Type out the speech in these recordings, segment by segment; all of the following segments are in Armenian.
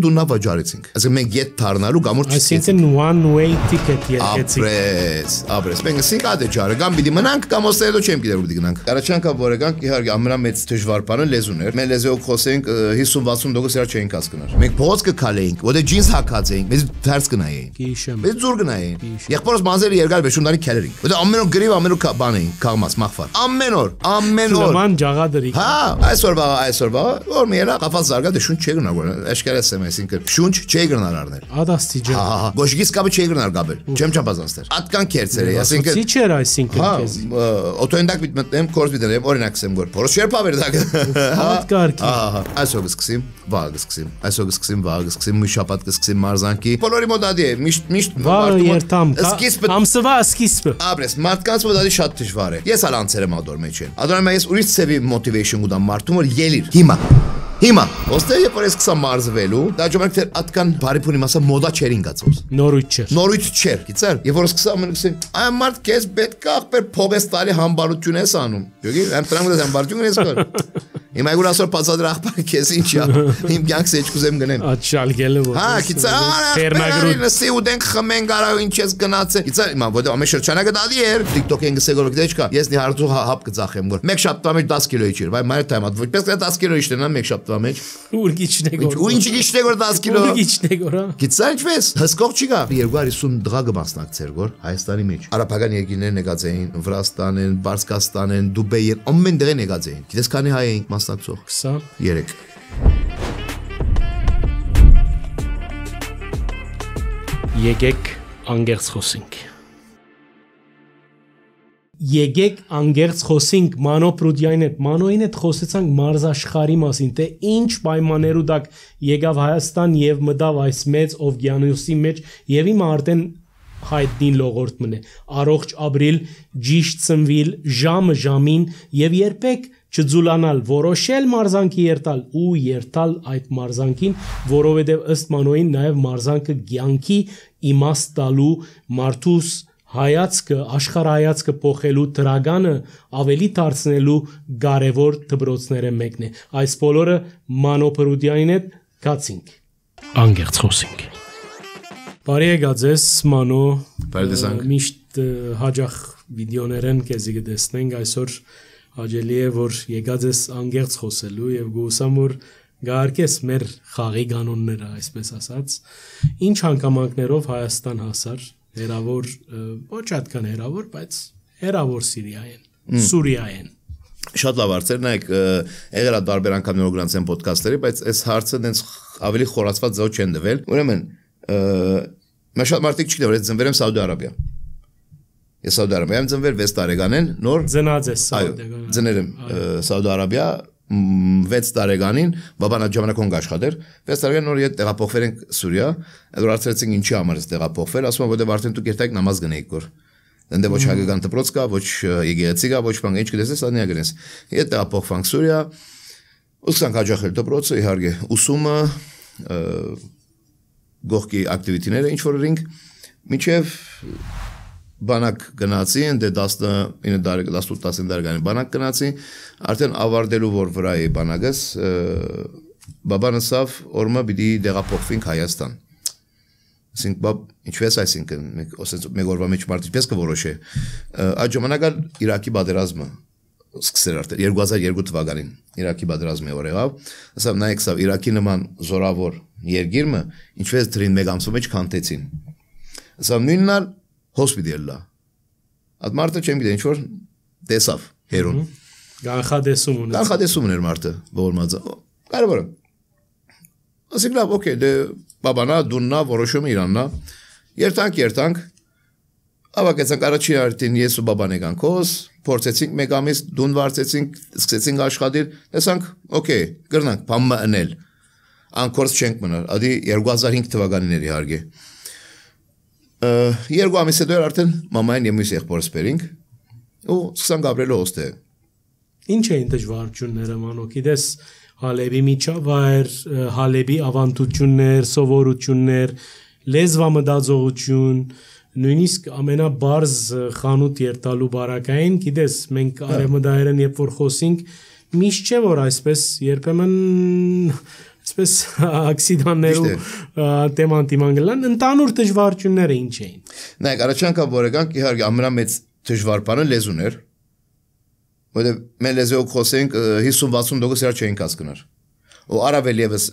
դու նա վաճառեցինք։ Այսինքն մենք յետ դառնալու գամուր Այսինքն one way ticket եկեցիք։ Ապրես, մենք ասենք ադե ջարը կամ պիտի մնանք կամ ոստերդո չեմ գիտեր ու պիտի գնանք։ Կարաչանքա որ եկանք իհարկե ամենամեծ դժվար բանը լեզուն էր։ Մենք լեզվով խոսենք 50-60% դրա չէինք հասկանում։ Մենք փողոց կքալեինք, որտե ջինս հակած էինք, մեզ դարձ գնայինք։ Մեզ զուր գնային։ Եղբորս մանզերը երկար բեշունդանի քելերինք։ Որտե ամեն օր գրիվ ամեն օր բան էինք, կաղմաս մախվար։ Ամեն օր։ Լման ջաղադրիկ։ Հա, այսօր որ մի երա կապած զարգա դե շունչ չի գնալ, աշկարաս եմ, այսինքն շունչ չի գնալ առնել։ Ադաստի ջան։ Հա, գոշգիս կապը չի գնալ գաբել։ Չեմ չափազանցներ։ Ատկան քերծեր է, այսինքն։ Չի չէր այսինքն քեզ։ Օտոյնդակ պիտի մտնեմ, կորս պիտի դեմ, օրինակ ասեմ որ փորոշ չէր փավեր դա։ Հատկարկի։ Այսօր կսկսեմ, վաղ կսկսեմ։ Այսօր կսկսեմ, մի շաբաթ կսկսեմ մարզանքի։ Բոլորի մոդադի է, միշտ վաղ երթամ։ Ամսվա սկիզբը։ Ապրես, մարդկանց մոդադի շատ դժվար է։ Ես ալ անցել եմ ադոր մեջ են։ Ադորում ես ուրիշ ծեվի motivation կուտամ մարդում որ ելիր։ Հիմա ոստե երբ որ ես կսա մարզվելու դա ջոմերք թե ատկան բարիփունի մասը մոդա չեր ինգացոս նորույթ չէր գիտեր երբ որ սկսա ամեն կսեմ այ մարդ քեզ պետք է ախպեր փողես տալի համբարություն ես անում յոգի եմ տրամուս համբարություն ես կոր հիմա այգուր ասոր բացադրի ախպար քեզ ինչա իմ կյանքս էջ կուզեմ գնեմ աչալգելը որ հա գիտեր նսի ու դենք խմեն գարա ինչ ես գնացե գիտեր հիմա որ ամեն շրջանակը դադի էր TikTok-ին գսեգոր գտեչկա ես նի հարցու հապ կծախեմ որ մեկ շաբթա մեջ 10 կիլոյի չէր վայ մայր թայմա որպես 10 կիլոյի չտնա մեկ շաբթա մեջ Ուրգիչն է գոր։ Ու ինչ գիչն է գոր 10 կիլո։ Ուրգիչն է գոր։ Գիտես ինչպես։ Հսկող չի գա 250 դղա կմասնակցեր գոր Հայաստանի մեջ։ Արաբական երկիրներ եկած էին, Վրաստան են, Բարսկաստան են, Դուբեյ են, ամեն դեղ եկած էին։ Գիտես քանի հայ էին մասնակցող։ 23։ Եկեք անգերց խոսենք։ Եկեք անգերց խոսենք Մանո Պրուդյանի հետ, Մանոյին հետ խոսեցանք մարզաշխարհի մասին, թե ինչ պայմաններու դակ եկավ Հայաստան եւ մտավ այս մեծ օվկիանոսի մեջ եւ հիմա արդեն հայտնի լողորդ մնե, առողջ ապրիլ, ճիշտ ծնվել, ժամը ժամին եւ երբեք չձուլանալ, որոշել մարզանքի երթալ ու երթալ այդ մարզանքին, որովհետեւ ըստ Մանոյին նաեւ մարզանքը կյանքի իմաստ տալու մարդուս հայացքը, աշխարհայացքը փոխելու դրագանը ավելի դարձնելու կարևոր դպրոցները մեկն է։ Այս բոլորը Մանո Պրուդյանին հետ գացինք։ Անգերց խոսենք։ Բարի եկած ես Մանո։ Բարի տեսանք։ Միշտ հաջող վիդեոներն քեզի կտեսնենք այսօր հաջելի է որ եկած ես անգերց խոսելու եւ գուսամ որ գարկես մեր խաղի կանոնները, այսպես ասած։ Ինչ հանգամանքներով Հայաստան հասար Հերավոր, ոչ այդքան հերավոր, բայց հերավոր Սուրիա են։ Շատ լավ հարցեր, նայեք, եղել է տարբեր անգամ նոր գրանցեն ոդքասթերի, բայց այս հարցը դենց ավելի խորացված ձև չեն տվել։ Ուրեմն, մա շատ մարդիկ չգիտեն, որ ես ծնվել եմ Սաուդի Արաբիա։ Ես Սաուդի Արաբիայում ծնվել 6 տարեկանին, նոր ծնած ես Սաուդիական։ Ծնել եմ Սաուդի Արաբիա 6 տարեկանին բաբան այդ ժամանակ հոնք աշխատեր 6 տարեկան նոր ետ տեղափոխվել ենք Սուրիա այդ հարցրեցինք ինչի համար ես տեղափոխվել ասում եմ որտեղ արդեն դուք երթայք նամազ գնեիք որ դե ոչ հագական դպրոց կա ոչ եկեղեցի կա ոչ բան ինչ կտեսես ադնիա գնես ետ տեղափոխվանք Սուրիա ուսանք հաջողել դպրոցը իհարկե ուսումը գողքի ակտիվիտիները ինչ որ ռինգ միջև բանակ գնացի դե 19 տարեկան 18 տարեկան բանակ գնացի արդեն ավարտելու որ վրայի բանակս բաբան ասավ օրմա պիտի դեղափոխվենք Հայաստան ասենք բաբ ինչպես այսինքն մեկ օրվա մեջ մարդը ինչպես կորոշե այդ ժամանակ Իրաքի պատերազմը սկսել արդեն 2002 թվականին Իրաքի պատերազմը որ եղավ ասավ նայեք սա Իրաքի նման զորավոր երկիրը ինչպես դրին մեկ ամսու մեջ քանտեցին ասավ նույնն հոսպիտալա այդ մարդը չեմ գիտե ինչ որ տեսավ հերուն կանխադեսում ուներ մարդը ողորմածը կարևորը ասենք լավ օքեյ դե բաբանա դուննա որոշումը իրաննա երթանք ավակեցանք առաջին արդեն ես ու բաբան եկանք հոս փորձեցինք մեկ ամիս դուն վարձեցինք սկսեցինք աշխատել տեսանք օքեյ գրնանք բամը անել անկորս չենք մնալ ադի 2005 թվականին էր իհարկե երկու ամիս հետո արդեն մամային եւ մյուս եղբորս բերինք ու սկսանք ապրել հոստե Ինչ էին դժվարությունները Մանո գիտես Հալեբի միջավայր Հալեբի ավանդություններ սովորություններ լեզվամտածողություն նույնիսկ ամենաբարձ խանութ երթալու բարակային գիտես մենք արևմտահայերեն երբ որ խոսենք միշտ չէ որ այսպես երբեմն Այսպես աքսիդաններու թեման դիմանգլան ընդանուր դժվարությունները ինչ էին։ Նայեք, առաջ անգամ որ եկանք իհարկե ամենամեծ դժվար բանը լեզուն էր։ Որտեղ մեր լեզվով խոսենք 50-60% իրար չէինք հասկանում։ Ու առավել եւս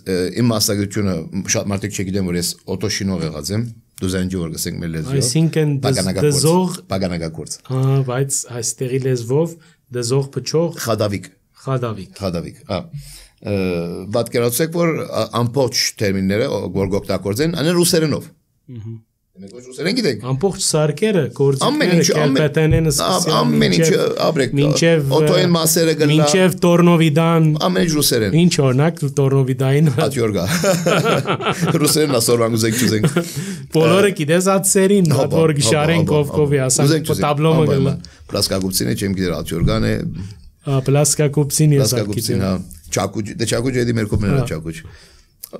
իմ մասնագիտությունը շատ մարդիկ չգիտեն որ ես օտոշինող եղած եմ դուզանջի որ գսենք մեր լեզվով այսինքն դզող բագանակորձ բայց այստեղի լեզվով դզող փչող խադավիկ պատկերացրեք որ ամբողջ տերմինները որ գօգտագործեն անեն ռուսերենով Մենք ոչ ռուսերեն գիտենք ամբողջ սարքերը գործիքները կերպետենեն ամեն ինչ ապրեք օտոյեն մասերը գնա մինչև տորնովիդան ամեն ինչ ռուսերեն ինչ օրինակ տորնովիդային ատյորգա ռուսերեն ասորվան ուզենք չուզենք բոլորը գիտես ատսերին որ գշարեն կովկովի ասանք տաբլոմը գլա պլասկագուպցին է չեմ գիտեր ատյորգան է պլասկագուպցին չակուջ էդի մեր կոպները չակուջ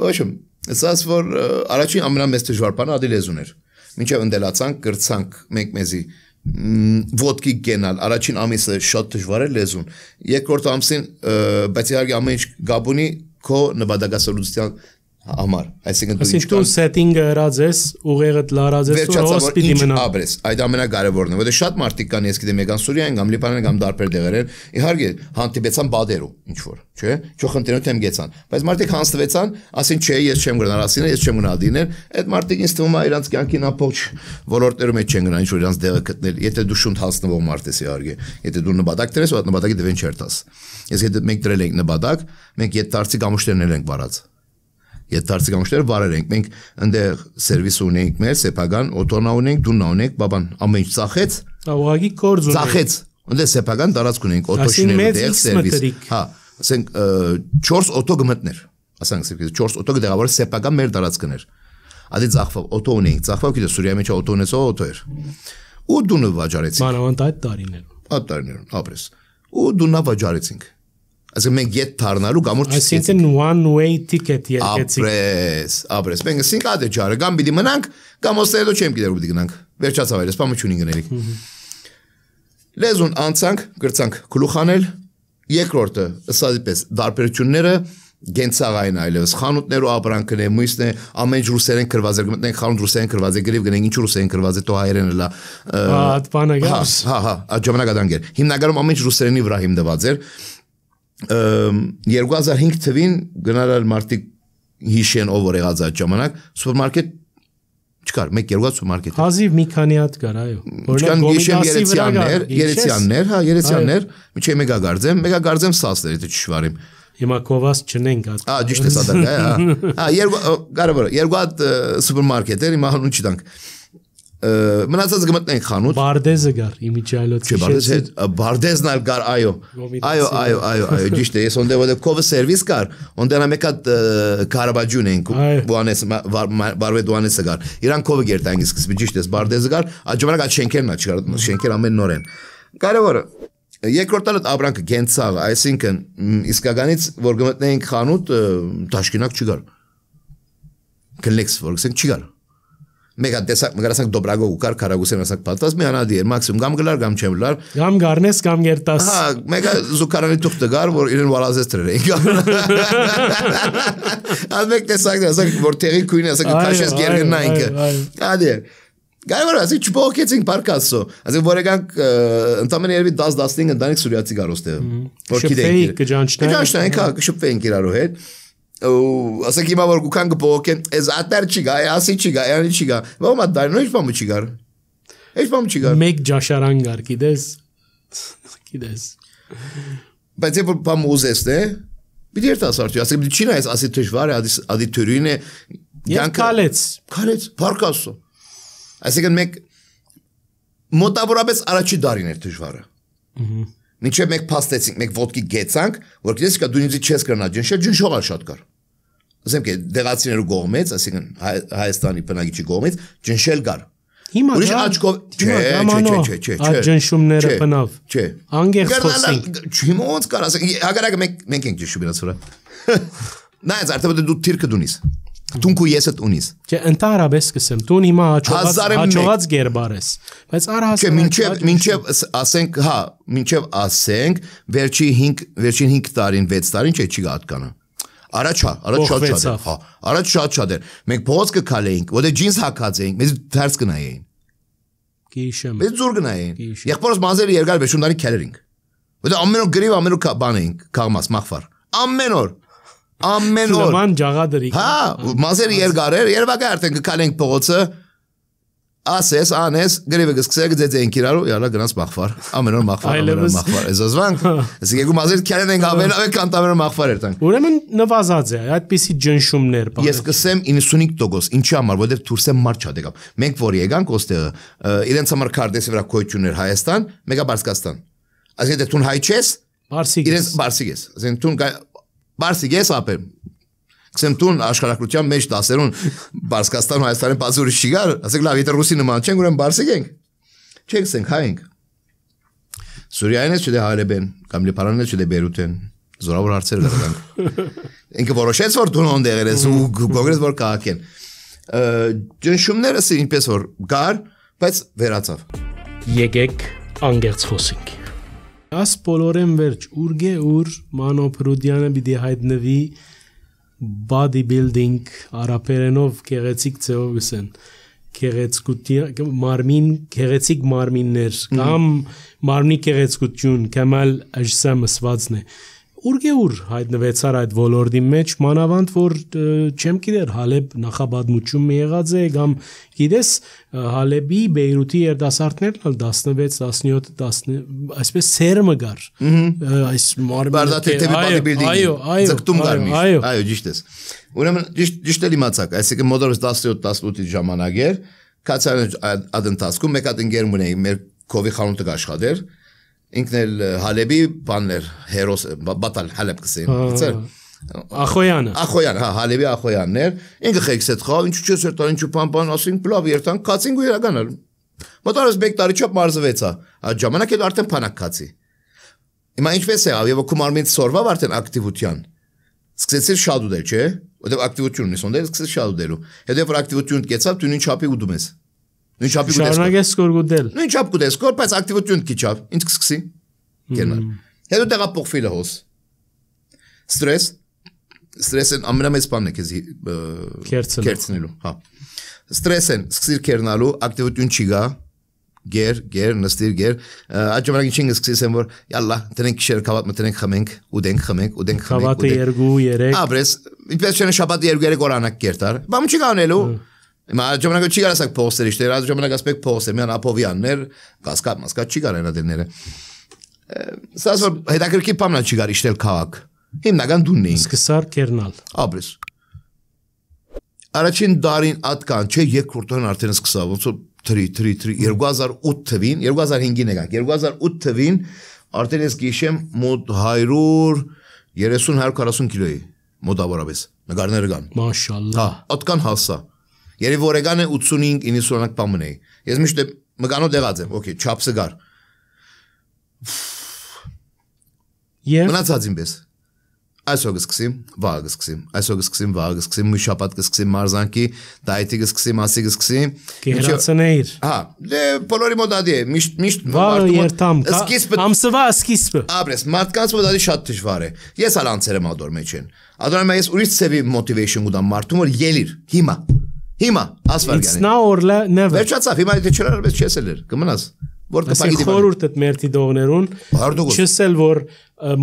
ոչմ ասած որ առաջին ամենամեծ դժվար բանը ադի լեզուն էր մինչև ընդելացանք գրցանք մենք մեզի ոդկի գենալ առաջին ամիսը շատ դժվար էր լեզուն երկրորդ ամսին բայց իհարկե ամեն ինչ գաբունի քո նպատակասրության համար այսինքն դու սեթինգը հրած ես ուղեղդ լարած ես ու հոսպիտի մնա ապրես այդ ամենակարևորն է որտեղ շատ մարդիկ կան ես գիտեմ եկան Սուրիան կամ Լիբանան կամ դարբեր տեղեր իհարկե հանդիպեցան բادرու ինչ որ չէ չոխընտերոտ եմ գեցան բայց մարդիկ հանձնվեցան ասին չէ ես չեմ գնալ ասին ես չեմ գնալ դիներ այդ մարդիկ ինձ թվում է իրանց կյանքին ամբողջ ոլորտներում մեջ չեն գնա ինչ որ իրանց դեղը գտնել եթե դու շունդ հասնվող մարդ ես իհարկե եթե դու նպատակ դրես ու այդ նպատակի դվեն չերտաս ես եթե մենք դրել ենք նպատակ մենք այդ դարձի գամուշտերներ ենք վարած Եթե դարձի գամուշտերը վարել ենք, մենք ընդեղ սերվիս ունենք մեր, սեփական, օտոնա ունենք, դուննա ունենք, բաբան ամեն ինչ ծախեց, ուղղակի կորձ ունենք, ծախեց, ընդեղ սեփական տարածք ունենք, օտոշիներ, դեղ սերվիս, հա, ասենք 4 օտո գմտներ, ասենք 4 օտո գտեղավորը սեփական մեր տարածքներ, ադի ծախվավ, օտո ունենք, ծախվավ գիտես Սուրիայի մեջ օտո ունեցող օտո էր, ու դունը վաճառեցինք, մանավանդ այդ տարիներում, ապրես, ու դուննա վաճառեցինք Այսինքն մենք ետ դառնալու գամուր չստացինք։ Այսինքն one way ticket եկեցինք։ Ապրես, մենք ասինք ադե ջարը կամ պիտի մնանք, կամ ոստերդո չեմ գիտեր ու պիտի գնանք։ Վերջացավ այլս, բամը չունին գնելիք։ Լեզուն անցանք, գրցանք գլուխանել, երկրորդը ըստ դարբերությունները գենցաղային այլևս խանութներու ապրանքն է, մույսն է, ամեն ինչ ռուսերեն գրված է, գտնենք խանութ ռուսերեն գրված է, գրիվ գնենք ինչ ռուսերեն գրված է, տո հայերեն լա։ Այդ բանը գաս։ Հա, ժամանակադանգեր։ Հիմնականում ամեն ինչ ռուսերենի վրա հիմնված էր։ 2005 թվին գնալ մարդիկ հիշեն ով որ եղած այդ ժամանակ սուպերմարկետ չկար, մեկ երկու սուպերմարկետ հազիվ մի քանի հատ կար, այո, օրինակ երեցյաններ, միջի մեգագարձեմ սասներ, եթե չշվարիմ Հիմա կովաս չնենք այդ։ Ճիշտ է սադակա, հա, կարևորը, երկու հատ սուպերմարկետ էր, հիմա հանուն չտանք Մնացած գմտնենք խանութ Բարդեզը գար իմիջայլոց Բարդեզն ալ գար այո ճիշտ է ես ոնդե ոդե կովը սերվիս գար ոնդենա մեկ հատ կարաբաջուն ենք բարվե դուանեսը գար իրան կովը գերտանգի սկսվի ճիշտ է բարդեզը գար այդ ժամանակ այդ շենքերն ա չկար շենքեր ամեն նոր են կարևորը երկրորդ տալդ ապրանքը գենցաղ այսինքն իսկականից որ գմտնենք խանութ տաշկինակ չգար կլեքս որ գսենք չգար Մեգա տեսակ մգարասանք դոբրագո ու կար կարագուսեն ասանք պատված մի անադի էր մաքսիմում կամ գլար կամ չեմ լար կամ գարնես կամ գերտաս հա մեգա զուկարանի թուղթը գար որ իրեն վալազես տրեր Ալմեկ տեսակ ասանք որ տեղի քույնի ասանք քաշես գերգնա ինքը ադի Գայվար ասի չփոխեցինք պարկասո ասենք որ եկանք ընդամենը երևի 10-15 ընտանիք սուրիացի գար ոստեղ որ գիտենք կջանչնային հա կշփվեինք իրարու հետ ասենք հիմա որ գուքան կփոխեն ez ատար չի գա ասի չի գա անի չի գա ո՞մ ադար նույն բամը չի գար Էջ բամը չի գար մեկ ջաշարան գար գիտես բայց եթե բամ ուզես դե պիտի երթաս արդյոք ասենք չի նայես ասի դժվար է ադի թյուրին է Եվ քալեց պարկասո այսինքն մեկ մոտավորապես առաջի դարին էր դժվարը Մինչև մեկ փաստեցինք, մեկ ոդկի գեցանք, որ գիտես կա դու ինձ չես կրնա ջնշել, ջնշողը շատ կար։ Ասեմ કે դեղացիներու կողմից, ասիկն Հայաստանի բնակիչի կողմից ջնշել կար։ Հիմա ուրիշ աչքով չէ։ Այդ ջնշումները բնավ։ Չէ։ Անգեղ խոսենք։ Հիմա ոնց կար, ասենք հագարակը մենք ենք ջնշում իրաց վրա։ Նայած արդյոք դու թիրքը դունիս։ Դունքու եսդ ունիս։ Չէ, ընդհանրապես սկսեմ։ Դուն հիմա հաջողած գերբար ես։ Բայց առհասարակ մինչև ասենք, հա, մինչև ասենք վերջին 5 տարին, 6 տարին չի գատկանը։ Առաջ շատ էր, հա, առաջ շատ էր։ Մենք փողոց կքալեինք, որտեղ ջինս հագած էինք, մեզ դարձ գնային։ Գիշեմ։ Մեզ զուր գնային։ Եղբորս մազերը երկար բեշունդանի քելերինք։ Որտեղ ամեն օր գրիվ, ամեն օր բան էինք, քաղմաս, մախվար։ Ամեն օր։ Լման ջաղադրի։ Հա, մազերը երկար էր, երբակա արդեն կքալեինք փողոցը։ Ասես, անես, գրիվը գսկսե գծեցինք իրարու, յալա գնաց մախվար։ Ամեն օր մախվար, Զազվանք։ Ասենք եկու մազեր քերեն ենք ավելի քան ամեն օր մախվար երտանք։ Ուրեմն նվազած է, այդպիսի ջնշումներ բան։ Ես կսեմ 95%, ինչի համար, որովհետև դուրսեմ մարդ շատ եկավ։ Մենք որ եկանք ոստեղը, իրենց համար քարտեսի վրա կոյություն էր Հայաստան, մեկա Բարսկաստան։ Ասենք դե տուն հայ չես, իրենց բարսիկ ես։ Ասենք տուն բարսիկ ես ապեր։ Կսեմ տուն աշխարհակրթության մեջ դասերուն Բարսկաստան Հայաստանի բացուրի շիգար, ասենք լավ, եթե ռուսի նման չենք, ուրեմն բարսիկ ենք։ Չենք սենք հայ ենք։ Սուրիայինը չդե հարեբեն, կամ Լիբանանը չդե Բեյրութ են, զորավոր հարցեր գտանք։ Ինքը որոշեց որ դու ոնդեր ես ու գոգրես որ կահակեն։ Ջնշումները ինպես որ գար, բայց վերացավ։ Եկեք անգերց խոսենք։ Աս բոլորեն վերջ ուրգե ուր Մանո Պրուդյանը պիտի հայտնվի bodybuilding արաբերենով գեղեցիկ ձևով գսեն գեղեցկություն մարմին գեղեցիկ մարմիններ կամ մարմնի գեղեցկություն կամալ աջսամսվածն է ուրգեուր հայտնվեցար այդ ոլորտի մեջ մանավանդ որ չեմ գիտեր Հալեբ նախաբադմություն եղած է կամ գիտես Հալեբի Բեյրութի երդասարտներն 16 17 10 այսպես սերմը գար այս մարմինը ձգտում գարմի այո ճիշտ է ուրեմն ճիշտ է իմացակ այսինքն մոդորս 17 18-ի ժամանակ էր կացան ադընթացքում մեկ հատ ընկերում ունեի մեր կովի խանութը աշխատեր ինքն էլ Հալեբի բաններ հերոս բատալ Հալեբ կսեն գիտեր Ախոյանը հա Հալեբի Ախոյաններ ինքը խեքսետ խավ ինչու չես երթան ինչու պամպան ասին պլավ երթան կացին ու իրականալ մոտորս մեկ տարի չափ մարզվեցա այդ ժամանակ էլ արդեն փանակ կացի հիմա ինչպես է եւ կոմարմից սորվավ արդեն ակտիվության սկսեցի շատ ուդել չէ որտեղ ակտիվություն ունես ոնդեր սկսեցի շատ ուդելու հետո որ ակտիվություն կեցավ դու ինչ չափի ուդում ես Նույն չափի գուտես կորգուդել Նույն չափ գուտես կոր բայց ակտիվություն քիչավ ինձ կսկսի գերնալ հետո տեղափոխվելը հոս ստրեսն ամենամեծ բանն է քեզ կերցնելու հա ստրեսն սկսիր կերնալու ակտիվություն չի գա գեր նստիր այդ ժամանակ ինչ սկսեցեմ որ յալլա տնենք քիշեր կավատ մտնենք խմենք ուդենք կավատը 2-3 ապրես ինչպես չեն շաբաթը 2-3 օրանակ կերտար բամ չի կանելու Հիմա ժամանակը չի կարասակ փոստեր իշտեր, այդ ժամանակ ասպեք փոստեր, միան ապովյաններ, կասկատ չի կարեն ադերները։ Սա որ հետաքրքիր բանն չի գար իշտել քաղաք։ Հիմնական դունն էինք։ Սկսար կերնալ։ Ապրես։ Առաջին դարին ատկան, չէ, երկրորդն արդեն սկսավ, ոնց որ 2008 թվին, 2005-ին եկանք, 2008 թվին արդեն ես գիշեմ մոտ 130-140 կիլոյի, մոտավորապես, նկարները կան։ Մաշալլա։ Հա, ատկան հասա։ Երևի օրեգան է 85-90 բան ունեի։ Ես միշտ մկանոտ եղած եմ, օքեյ, չափսը գար։ Մնացած ինպես։ Այսօր կսկսեմ, վաղ կսկսեմ, մի շաբաթ կսկսեմ մարզանքի, դայթի կսկսեմ, ասի կսկսեմ։ Գերացնեիր։ Հա, դե բոլորի մոդադի է, միշտ վաղ երթամ, ամսվա սկիզբը։ Ապրես, մարդկանց մոդադի շատ դժվար է։ Ես ալ անցել եմ ադոր մեջ են։ Ադորում ես ուրիշ ծևի motivation ուտամ մարդում որ ելիր, Հիմա, ասվարգանի։ It's now or never։ Վերջացավ, հիմա եթե չլար, բայց չեսել էր, կմնաս։ Որ կպագիտի խորուրդ այդ մերթի դողներուն, չսել որ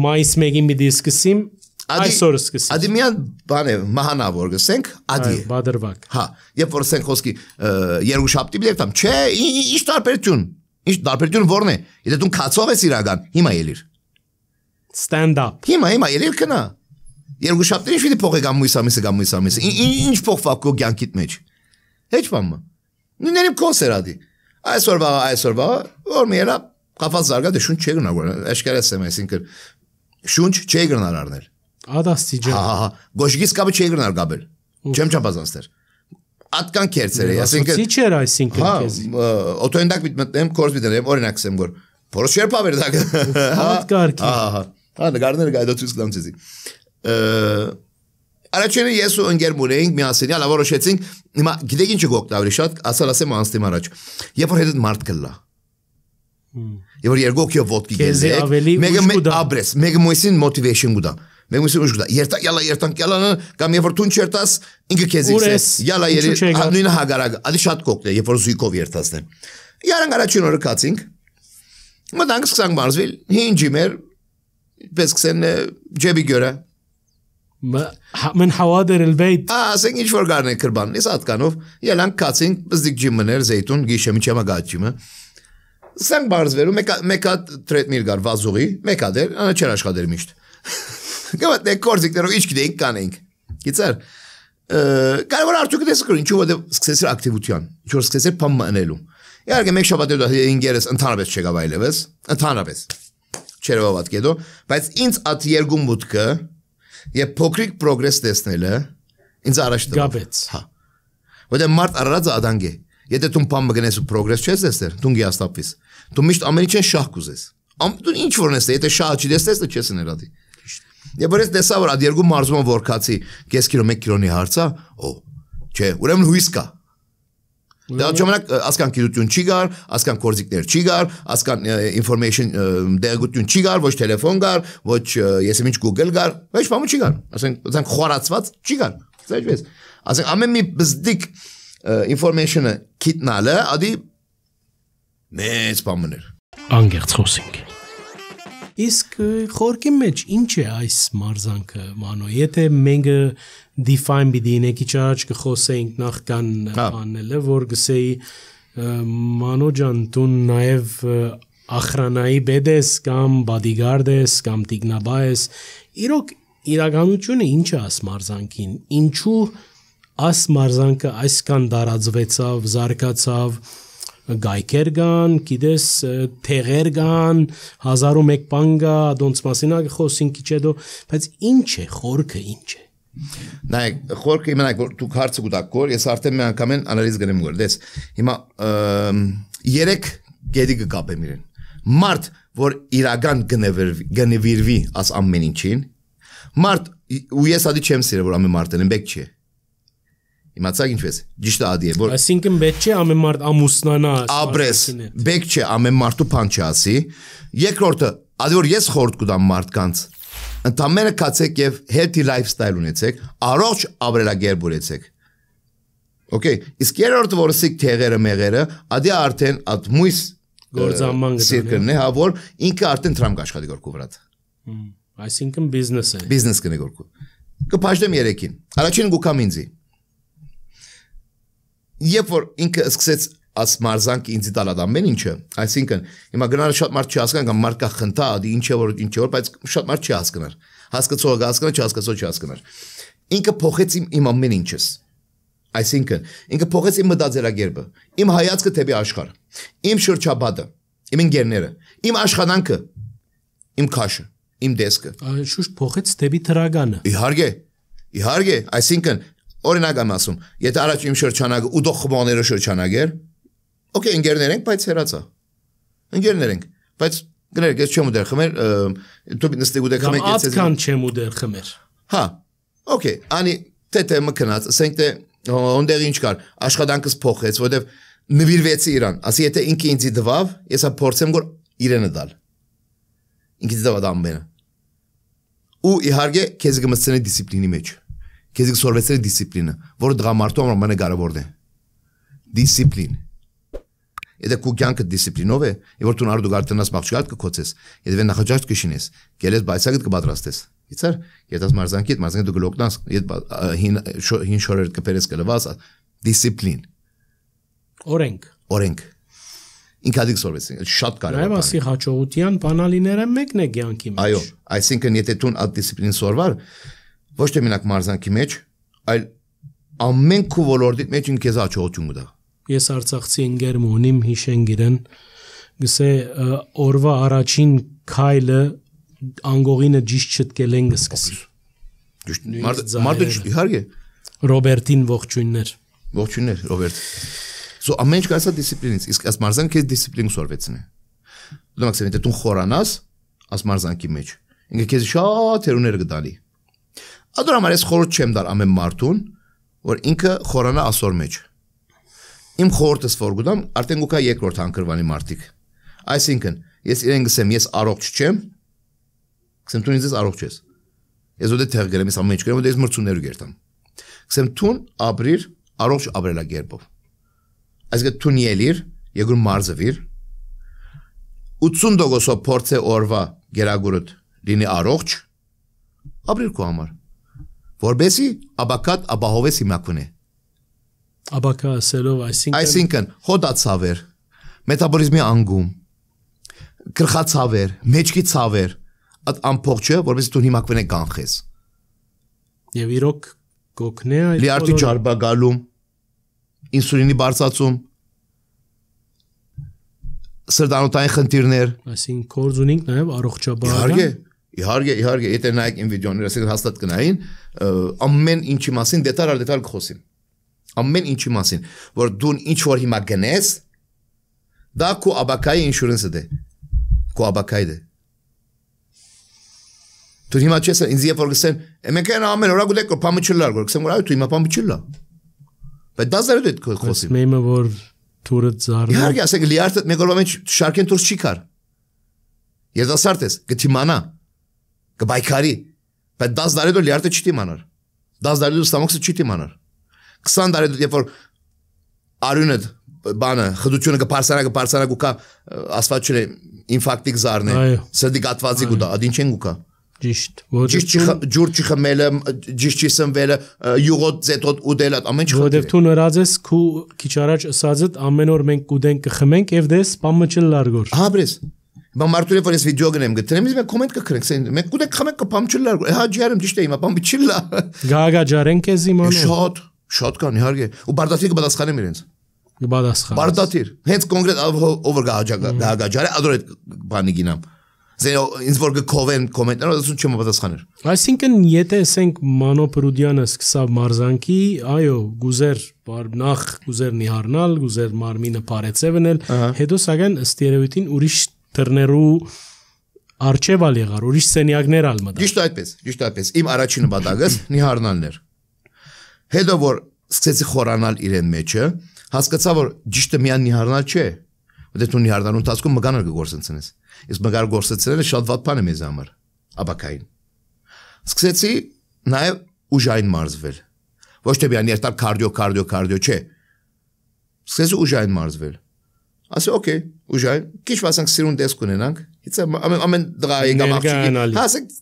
մայիս 1-ին պիտի սկսեմ, այսօր սկսեմ։ Ադի միան բան է, մահանավոր գսենք, ադի է։ Բադրվակ։ Հա, երբ որ ասենք խոսքի երկուշաբթի բիլետամ, չէ, ինչ տարբերություն որն է։ Եթե դու քացող ես իրական, հիմա ելիր։ Stand up։ Հիմա ելիր կնա։ Երկուշաբթի ինչ պիտի փոխեք ամուսամիսը։ Ինչ փոխվա քո կյանքիդ մեջ։ Heç բան։ Նույնիսկ կոնսեր ադի։ Այսօրվա, որ մերը կապած զարգա դե շունչ չի գնալ, աշկարես եմ, այսինքն շունչ չի գնալ առնել։ Ադաստի ջան։ Հա, գոշգիս կապը չի գնալ գաբել։ Չեմ չափազանցներ։ Ատկան կերծեր է, այսինքն։ Չի չէր այսինքն քեզ։ Օտոյնդակ մտնեմ, կորս մտնեմ, օրինակ ասեմ որ փորոս չեր պավեր դա։ Հատկարքի։ Հա, նկարները գայդացուց դամ ցեզի։ Առաջինը ես ու ընկերն էինք միասին, ալա որոշեցինք, հիմա գիտեք ինչ գոկտավրի շատ, ասեմ անստիմ առաջ։ Երբ որ հետդ մարդ կլա։ Երբ որ երկոքյո ոդկի գեզեք, մեկը մոյսին motivation գուտա։ Մեկ մյուսի ուժ գտա երտա յալա երտանք յալա կամ երբ որ տուն չերտաս ինքը քեզ իքսես յալա երի նույնը հագարակ ադի շատ կոկտե երբ որ զույգով երտասն Яранг առաջին օրը կացինք մտանք սկսանք մարզվել հինջի մեր պես կսեն ջեբի գյորա من حوادر البيت ասենք ինչ որ գարն է կրբան ես ատկանով ելանք կացինք բզդիկ ջիմներ զեյտուն գիշե միջամա գաճիմը Սենք մարզվելու մեկա տրեդմիլ գար վազուղի մեկա դեր անա չեր աշխատեր միշտ Գավատնե կորզիկներով ինչ գիտեինք կանեինք Գիծար Կարևոր արդյունքը դες կրին ինչու որ սկսեցիր ակտիվության ինչ որ սկսեցիր փամ մնելու Իհարկե մեկ շաբաթ դա ինգերս ընդհանրապես չեղավ այլևս ընդհանրապես չերևաված գետո բայց ինձ at երկու մուտքը եւ փոքրիկ պրոգրես տեսնելը ինձ առաջ գաբեց հա Որտե մարդ առած ադանգ է Եթե դու փամ մգնես ու պրոգրես չես տեսներ դու գիաստապես դու միշտ ամեն ինչ շահ կուզես դու ինչ որն ես եթե շահ չտեսնես չես ներադի Եվ որես տեսա որ այդ երկու մարզումը որ կացի կես կիլո 1 կիլոնի հարցա օ չէ ուրեմն հույս կա Դա ժամանակ ասկան գիտություն չի գար ասկան կորզիկներ չի գար ասկան information դեղություն չի գար ոչ տելեֆոն գար ոչ ես ինչ Google գար ոչ բան չի գար ասենք խորացված չի գար ծայրպես ասենք ամեն մի բզդիկ information-ը գիտնալը ադի մեծ բաներ անգերց խոսենք Իսկ խորքի մեջ ինչ է այս մարզանքը մանո եթե մենք define բիդինեկի ճաճ կխոսենք նախքան անելը որ գսեի մանո ջան դու նաև ախրանայի բեդես կամ bodyguard ես կամ տիգնաբա ես իրոք իրականությունը ինչ է այս մարզանքին ինչու այս մարզանքը այսքան դարածվեցավ զարգացավ գայքեր կան, գիտես թեղեր կան, 1001 բան կա, դոնց մասին խոսենք քիչ հետո, բայց ինչ է խորքը ինչ է։ Նայեք, խորքը իմանաք որ դու հարցը գուտակոր, ես արդեն մի անգամ անալիզ գնեմ գոր, դες հիմա 3 գեդի կկապեմ իրեն։ Մարդ, որ իրական գնվիրվի աս ամեն ինչին, մարդ ու ես ադի չեմ սիրել որ ամեն մարդն բեք չի։ Իմացակ ինչպես ճիշտ է ադի որ Այսինքն պետք չէ ամեն մարդ ամուսնանա Աբրես բեք չէ ամեն մարդու բան չասի Երկրորդը ադի որ ես խորտ կուտամ մարդկանց Ընդամենը կացեք եւ healthy lifestyle ունեցեք առողջ ապրելակերպ ունեցեք Okay իսկ երրորդը որ սիկ թեղերը մեղերը ադի արդեն at մույս գործաման գտան հա որ ինքը արդեն տրամ կաշխատի գորկու վրա Այսինքն բիզնես է բիզնես կնե գորկու կփաշտեմ երեքին առաջին գուկամ ինձի Երբ որ ինքը սկսեց աս մարզանքի ինձ տալ ամեն ինչը, այսինքն հիմա գնալը շատ մարդ չի հասկան կամ մարդ կա խնդա, դի ինչ է որ, բայց շատ մարդ չի հասկանար։ Հասկացողը հասկանա, չհասկացողը չհասկանար։ Ինքը փոխեց իմ ամեն ինչս։ Այսինքն ինքը փոխեց իմ մտածելակերպը, իմ հայացքը դեպի աշխարհ, իմ շրջապատը, իմ ընկերները, իմ աշխատանքը, իմ քաշը, իմ դեսկը։ Շուշտ փոխեց դեպի թրագանը։ Իհարկե, այսինքն Օրինակ եմ ասում, եթե առաջ իմ շրջանակը ու դող խմողները շրջանակ էր, օքեյ, ընկերներ ենք, բայց հեռացա։ Ընկերներ ենք, բայց գներեք, ես չեմ ուդեր խմեր, դու նստեք ուդեք խմեք ես ես։ Ատքան չեմ ուդեր խմեր։ Հա, օքեյ, անի տետը մկնած, ասենք թե ոնդեղ ինչ կար, աշխատանքս փոխեց, որտեվ նվիրվեցի իրան, ասի եթե ինքը ինձի դվավ, ես փորձեմ որ իրենը դալ։ Ինքից դվա ամենը։ Ու իհարկե քեզ կմտցնի դիսցիպլինի մեջ։ Քեզ կսորվեցրի դիսցիպլինը, որը դրամարտու ամենը կարևորն է։ Դիսցիպլին։ Եթե քո կյանքը դիսցիպլինով է, եւ որ դու արդյոք արդենաս մաղճատ կկոծես, եթե նախաճաշտ կշինես, գերես բայցակդ կպատրաստես։ Իցար, եթե մարզանքի դու գլոկնաս, հին շորեր կպերես կլված, դիսցիպլին։ Օրենք։ Ինքադիկ սորվեցին, շատ կարևոր։ Նաև ասի հաջողության բանալիները մեկն է կյանքի մեջ։ Այո, այսինքն եթե դու այդ դիսցիպլին սորվար Ոչ թե մենակ մարզանքի մեջ, այլ ամեն քո ոլորտի մեջ ինքեզ հաջողություն կտա։ Ես Արցախցի ընկեր ունիմ հիշենք իրեն, գսե օրվա առաջին քայլը անգողինը ճիշտ չտկել են սկսի։ Մարդը իհարկե Ռոբերտին ողջույններ։ Ողջույններ Ռոբերտ։ Սո ամեն ինչ կասա դիսցիպլինից, իսկ այս մարզանքը դիսցիպլին սորվեցնե։ Դու մաքսիմում եթե դու խորանաս այս մարզանքի մեջ, ինքը քեզ շատ հերուներ կտալի։ Ադորամար ես խորհուրդ չեմ դար ամեն մարդուն, որ ինքը խորանա ասոր մեջ։ Իմ խորհուրդս որ գուտամ, արդեն գուկա երկրորդ հանգրվանի մարդիկ։ Այսինքն, ես իրեն գսեմ, ես առողջ չեմ, գսեմ դու ինձ առողջ ես։ ես ոդե թեղ գրեմ, ես ամեն ինչ գրեմ, ոդե ես մրցուններու գերտամ։ Կսեմ թուն ապրիր առողջ ապրելակերպով։ Այսինքն թուն ելիր, եկուր մարզվիր 80% փորձե օրվա գերագուրդ լինի առողջ, ապրիր քո համար։ Որբեսի աբակատ աբահովես հիմնակունե։ Աբակա ասելով, այսինքն հոդացավեր, մետաբոլիզմի անգում, գլխացավեր, մեջքի ցավեր, այդ ամբողջը, որովհետեւ դու հիմակվեն կանխես։ Եվ իրոք կօգնե այդ լիարդի ջարբագալում, ինսուլինի բարձրացում, սրտանոթային խնդիրներ, այսինքն կորձ ունենք նաև առողջապահական։ Իհարկե, եթե նայեք իմ վիդեոները, ասենք հաստատ կնային, ամեն ինչի մասին դետալ կխոսեմ։ Ամեն ինչի մասին, որ դու ինչ որ հիմա գնես, դա քո աբակայի ինշուրենսը դե։ Քո աբակայդ է։ Դու հիմա չես ինձ երբ որ գսեն, մենք այն ամեն օր գուտեք փամը չլար, գսեմ որ այո դու հիմա փամը չլա։ Բայց դա զարդ է խոսում։ Մեմը որ թուրը զարնա։ Իհարկե, ասենք լիարդը մեկ օրվա մեջ շարքեն դուրս չի կար։ Երիտասարդ ես, գտիմանա, կբայքարի, բայց 10 տարի դու լիարդը չի դիմանար։ 10 տարի դու ստամոքսը չի դիմանար։ 20 տարի դու երբ որ արյունը բանը խդությունը կբարձրանա գուկա ասված չէ ինֆարկտիկ զարն է սրտի կաթվածի գուտա ադին չեն գուկա ճիշտ ջուր չխմելը ճիշտ չսնվելը յուղոտ զետոտ ուդելը ամեն ինչ որովհետև դու նրած ես քու քիչ առաջ ասածդ ամեն օր մենք կուդենք կխմենք եւ դες պամը չլարգոր հա բրես բա մարտուրի որ ես վիդեո գնեմ գտնեմ ես մենք կոմենտ կքրենք սեն մենք կուդենք խմենք կփամ չլարգոր հա ջարեմ ճիշտ է հիմա պամը չլա գագա ջարենք ես իմանալ շատ կան իհարկե ու բարդաթիրը պատասխանեմ իրենց Բադասխան բարդաթիր հենց կոնկրետ over գահաջարը ադոր այդ բանի գինամ ինձ որ կկովեն կոմենտները ասում չեմ պատասխաներ այսինքն եթե ասենք Մանո Պրուդյանը սկսավ մարզանքի այո գուզեր նախ գուզեր նիհարնալ գուզեր մարմինը բարեցևնել հետո սակայն ըստ երևույթին ուրիշ դռներու արչեվալ եղար ուրիշ սենյակներ ալ մտա ճիշտ այդպես իմ առաջին նպատակս նիհարնալն էր հետո որ սկսեցի խորանալ իրեն մեջը հասկացա որ ճիշտը միան նիհարնալ չէ որտեղ դու նիհարնալու ընթացքում մգաներ կգործընծնես իսկ մգար գործընծնելը շատ վատ բան է մեզ համար աբակային սկսեցի նաև ուժային մարզվել ոչ թե միան երթալ կարդիո չէ սկսեցի ուժային մարզվել ասի օքեյ ուժային քիչ ասենք սիրուն տեսք ունենանք իցե ամեն դղա եկամ աղջիկի հասեք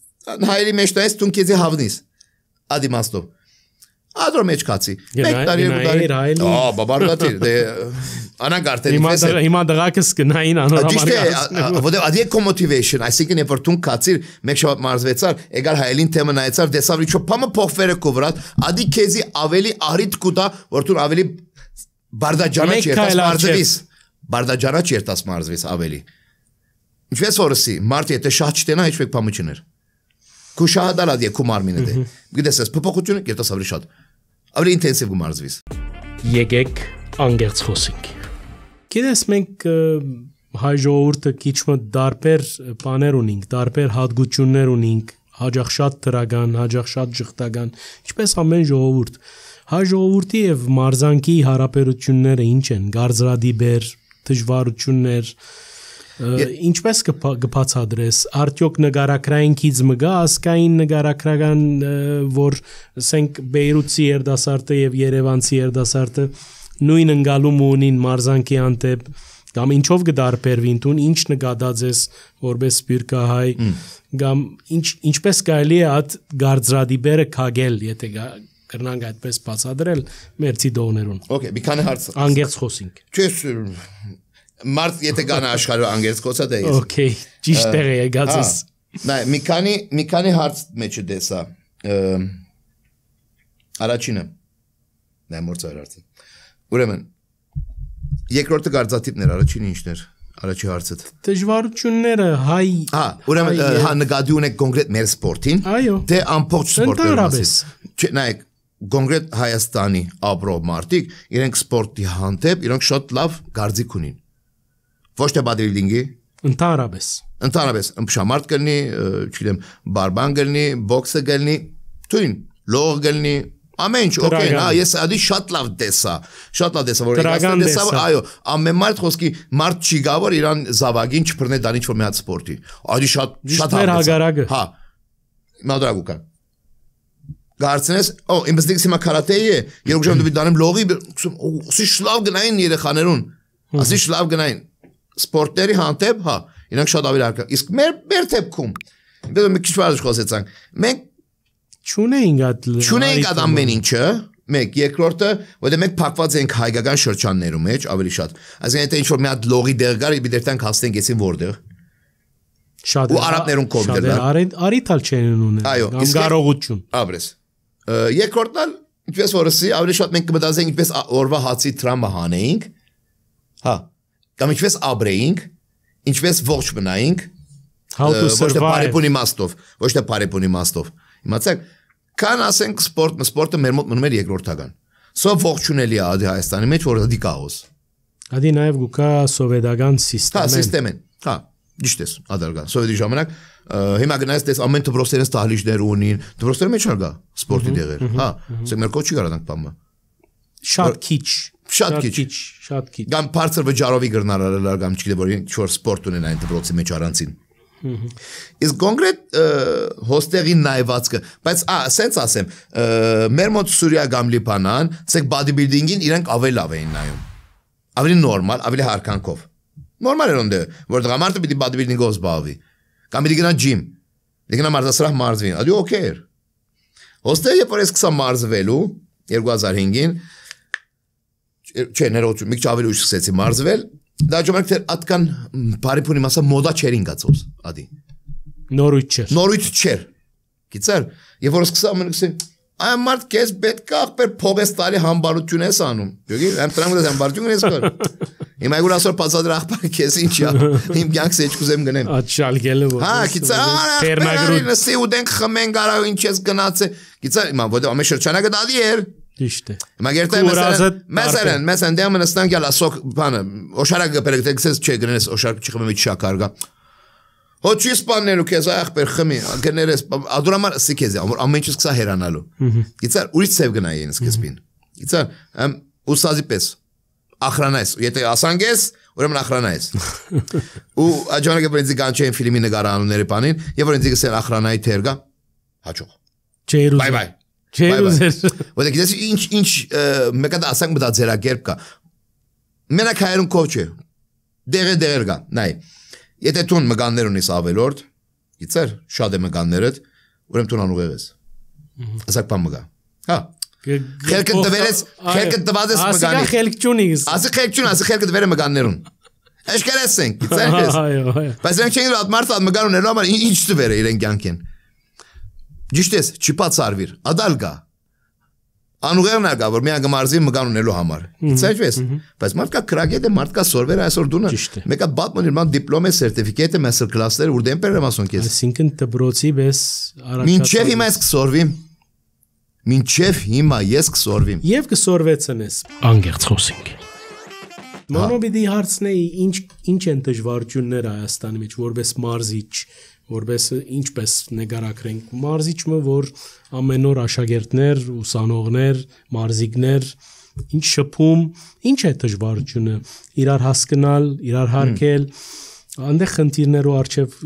հայերի մեջ տես տուն քեզի հավնիս ադիմաստով Ադրո մեջ կացի։ Մեկ տարի բաբարդատիր, դե անագարտելի ֆես է։ Հիմա դղակս կնային անորամար կացնեմ։ Որտեղ ադի է motivation, այսինքն երբ որ դու կացիր, մեկ շաբաթ մարզվեցար, եկար հայելին թեմը նայեցար, դեսավ իչո փամը փոխվերը կովրած, ադի քեզի ավելի արիտ կուտա, որ դու ավելի բարդաջանաչ երտաս մարզվիս։ Բարդաջանաչ երտաս մարզվիս ավելի։ Ինչպես որսի, մարդ եթե շատ չտենա, ինչպես փամը չներ։ Քուշահադալ ադի քու մարմինը դե։ Գիտես, փոփոխությունը երտաս ավելի շատ։ Ավելի ինտենսիվ գումարզվիս։ Եկեք անգերց խոսենք։ Գիտես մենք հայ ժողովուրդը քիչ մը դարբեր բաներ ունենք, դարբեր հատկություններ ունենք, հաջող շատ դրական, հաջող շատ ճխտական, ինչպես ամեն ժողովուրդ։ Հայ ժողովրդի եւ մարզանքի հարաբերությունները ինչ են, գարզրադիբեր, դժվարություններ, ինչպես կբացատրես, արդյոք նգարակրային քիծ մգա, ասկային նգարակրական, որ ասենք Բեյրութի երդասարտը եւ Երևանցի երդասարտը նույն ընկալում ունին մարզանքի անտեպ, կամ ինչով կդարբերվին տուն, ինչ նկատած ես որպես սպիրկահայ, կամ ինչպես կարելի է այդ գարզրադիբերը քագել, եթե կրնանք այդպես բացատրել մեր ցիդոներուն։ Okay, մի քանի հարց։ Անգերց խոսենք։ Չես Մարդ եթե գանա աշխարհը անգերց կոցա դե։ Okay, ճիշտ է եկած ես։ Նայ, մի քանի հարց մեջը դեսա։ Առաջինը։ Նայ մորցար հարցը։ Ուրեմն երկրորդը գարձատիպներ, առաջինը ինչն էր։ Առաջի հարցը։ Դժվարությունները հայ։ Ուրեմն հա նկատի ունեք կոնկրետ մեր սպորտին։ Այո։ Դե ամբողջ սպորտը մասին։ Նայեք կոնկրետ Հայաստանի ապրող մարդիկ իրենք սպորտի հանդեպ իրենք շատ լավ գարձիկ ունին։ Ոչ թե բադիլդինգի, ընդհանրապես, ըմբշամարտ կլնի, չգիտեմ, բարբան կլնի, բոքսը կլնի, թույն, լող կլնի, ամեն ինչ, օքեյ, ես ադի շատ լավ դեսա, որ դրական դեսա, այո, ամեն մարդ խոսքի մարդ չի գա, որ իրան զավագին չպրնե դան ինչ որ մի հատ սպորտի, ադի շատ հագարագը, հա, մադրագուկա, Գարցնես, ինձ դիքս հիմա կարատեի է, երբ ժամ դու դանեմ լողի, ասի շլավ գնային երեխաներուն, ասի շլավ գնային, սպորտների հանդեպ, հա, իրանք շատ ավելի հարկա, իսկ մեր թեպքում, մի քիչ բարձր խոսեցանք, մենք չունեինք այդ ամեն ինչը, մեկ, երկրորդը, որտեղ մենք փակված ենք հայկական շրջաններում մեջ, ավելի շատ, այսինքն եթե ինչ-որ մի հատ լողի դեղ գար, մի դերտանք հասնենք էսին որտեղ ու արաբներուն կողմ դեր արիթալ չեն ունեն կամ կարողություն ապրես երկրորդն ինչպես որսի ավելի շատ մենք կմտածենք ինչպես օրվա հացի տրամը հանեինք հա կամ ինչպես ապրեինք ինչպես ողջ մնայինք ոչ թե բարեպունի մաստով ոչ թե բարեպունի մաստով իմացեք կան ասենք սպորտը մեր մոտ մնում էր երկրորդական սա ողջունելի է ադի Հայաստանի մեջ որ դի կաոս ադի նաև գուկա սովետական սիստեմեն հա Դիշտ ես, ադարգա, սովետի ժամանակ, հիմա գնայս տես ամեն դպրոցներս տահլիճներ ունին, դպրոցները մեջ արգա, սպորտի դեղեր, հա, սեք մեր կոչի գարանանք պամը։ Շատ քիչ։ Գամ պարծր վջարովի գրնարարել արգամ չգիտե որ ինչ-որ սպորտ ունեն այն դպրոցի մեջ առանցին։ Իսկ կոնկրետ հոստեղի նայվածքը, բայց սենց ասեմ, մեր մոտ Սուրիա կամ Լիբանան, սեք bodybuilding-ին իրանք ավելի լավ էին նայում։ Ավելի նորմալ, ավելի հարկանքով։ Նորմալ էր ոնդե, որտեղ մարդը պիտի bodybuilding-ով զբաղվի, կամ պիտի գնա ջիմ, պիտի գնա մարդասրահ մարզվին, ադի օքեյ էր։ Հոստեղ երբ որ ես սկսա մարզվելու 2005-ին, չէ, ներողություն, մի քիչ ավելի ուշ սկսեցի մարզվել, դա ժամանակ թե ատկան բարիփունի մասը մոդա չէր ինգացոս, ադի։ Նորույթ չէր։ Գիտեր, երբ որ սկսա ամեն քսեն Այն մարդ կես պետք է ախպեր փողես տարի համբարություն ես անում։ Յոգի, եմ տրամ գտես համբարություն ես կոր։ Հիմա այգուր ասոր պացադր ախպար կես ինչա։ Իմ կյանքս էջ կուզեմ գնեմ։ Ատշալգելը որ։ Հա, գիծա, նստի ու դենք խմեն գարավ ինչ ես գնաց է։ Գիծա, հիմա ոդե ամեն շրջանակը դալի էր։ Ճիշտ է։ Հիմա գերտե məsələn դեմ նստանք յալ ասոք բանը, օշարակը պերեկտեքսես չէ գնես օշարակ չխմեմ իջ շակարգա։ Հո չի սպանելու քեզ ախպեր խմի, գներես, ադուրամար սիքեզ, ամեն ինչ սկսա հերանալու։ Գիտար, ուրիշ ծև գնայի են սկզբին։ Գիտար, ուսազի պես, ախրանայս, եթե ասանգես, ուրեմն ախրանայս։ Ու աջանակ որ ինձ գանչեին ֆիլմի նկարանունների բանին, եւ որ ինձ գսեն ախրանայի թերգա, հաճող։ Չերուզ։ Բայ բայ։ Չերուզ։ Որտե գիտես ինչ մեկը դա ասանք մտա ձերակերպ կա։ Մենակ հայերուն կով չէ։ Դեղեր գա, նայ։ Եթե տուն մգաններ ունիս ավելորդ, գիծեր, շատ է մգաններդ, ուրեմ տուն անուղեղ ես, ասակ պան մգա, հա, խելքն տվերես, խելքն տվազես մգանի, ասի խելքը տվեր է մգաններուն, էշկերես ենք, գիծեր ես, բայց իրենք չեն իդ մարդը ատ մգան ունելու համար ինչ տվեր է իրենք յանքեն, ջիշտ ես, չիպած արվիր, ադալ գա, Անուղերն արգա, որ միան գմարզի մգան ունելու համար, իծայջվես, բայց մարդկա կրագետ է, մարդկա սորվեր է այսօր դունը, մեկա բատ մոնիր ման դիպլոմ է, սերտիվիկետ է, մեսր կլասներ, ուր դեմպեր եմ ասոն կես։ Այսինքն տբրոցի բես Մինչև հիմա ես կսորվիմ, մինչև հիմա ես կսորվիմ։ Եվ կսորվեցն ես, անգեղծ խոսինք։ Մանոբիդի հարցնեի ինչ են դժվարությունները Հայաստանի մեջ, որպես մարզիչ, որպես ինչպես նկարագրենք մարզիչը որ ամեն օր աշակերտներ, ուսանողներ, մարզիկներ ինչ շփում, ինչ է դժվարությունը իրար հասկանալ, իրար հարգել, այնտեղ խնդիրներու արժև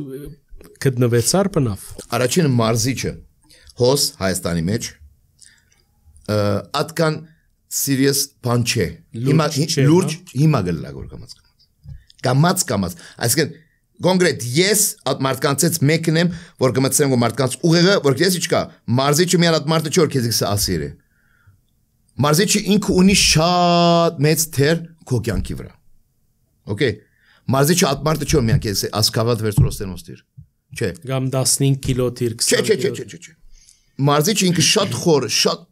գտնվեցար բնավ։ Առաջին մարզիչը հոս Հայաստանի մեջ ատկան serious բան չէ։ Լուրջ հիմա գլագոր կամած, այսինքն Կոնկրետ ես այդ մարդկանցից մեկն եմ, որ կմտցնեմ որ մարդկանց ուղեղը, որ ես ինչ կա, մարզիչը միան այդ մարդը չէ որ քեզ ասիր է։ Մարզիչը ինքը ունի շատ մեծ թեր քո կյանքի վրա։ Okay։ Մարզիչը այդ մարդը չէ որ միան քեզ ասկավատ վերցրոստենոստիր։ Չէ։ Կամ 15 կիլո թիր 20։ Չէ։ Մարզիչը ինքը շատ խոր, շատ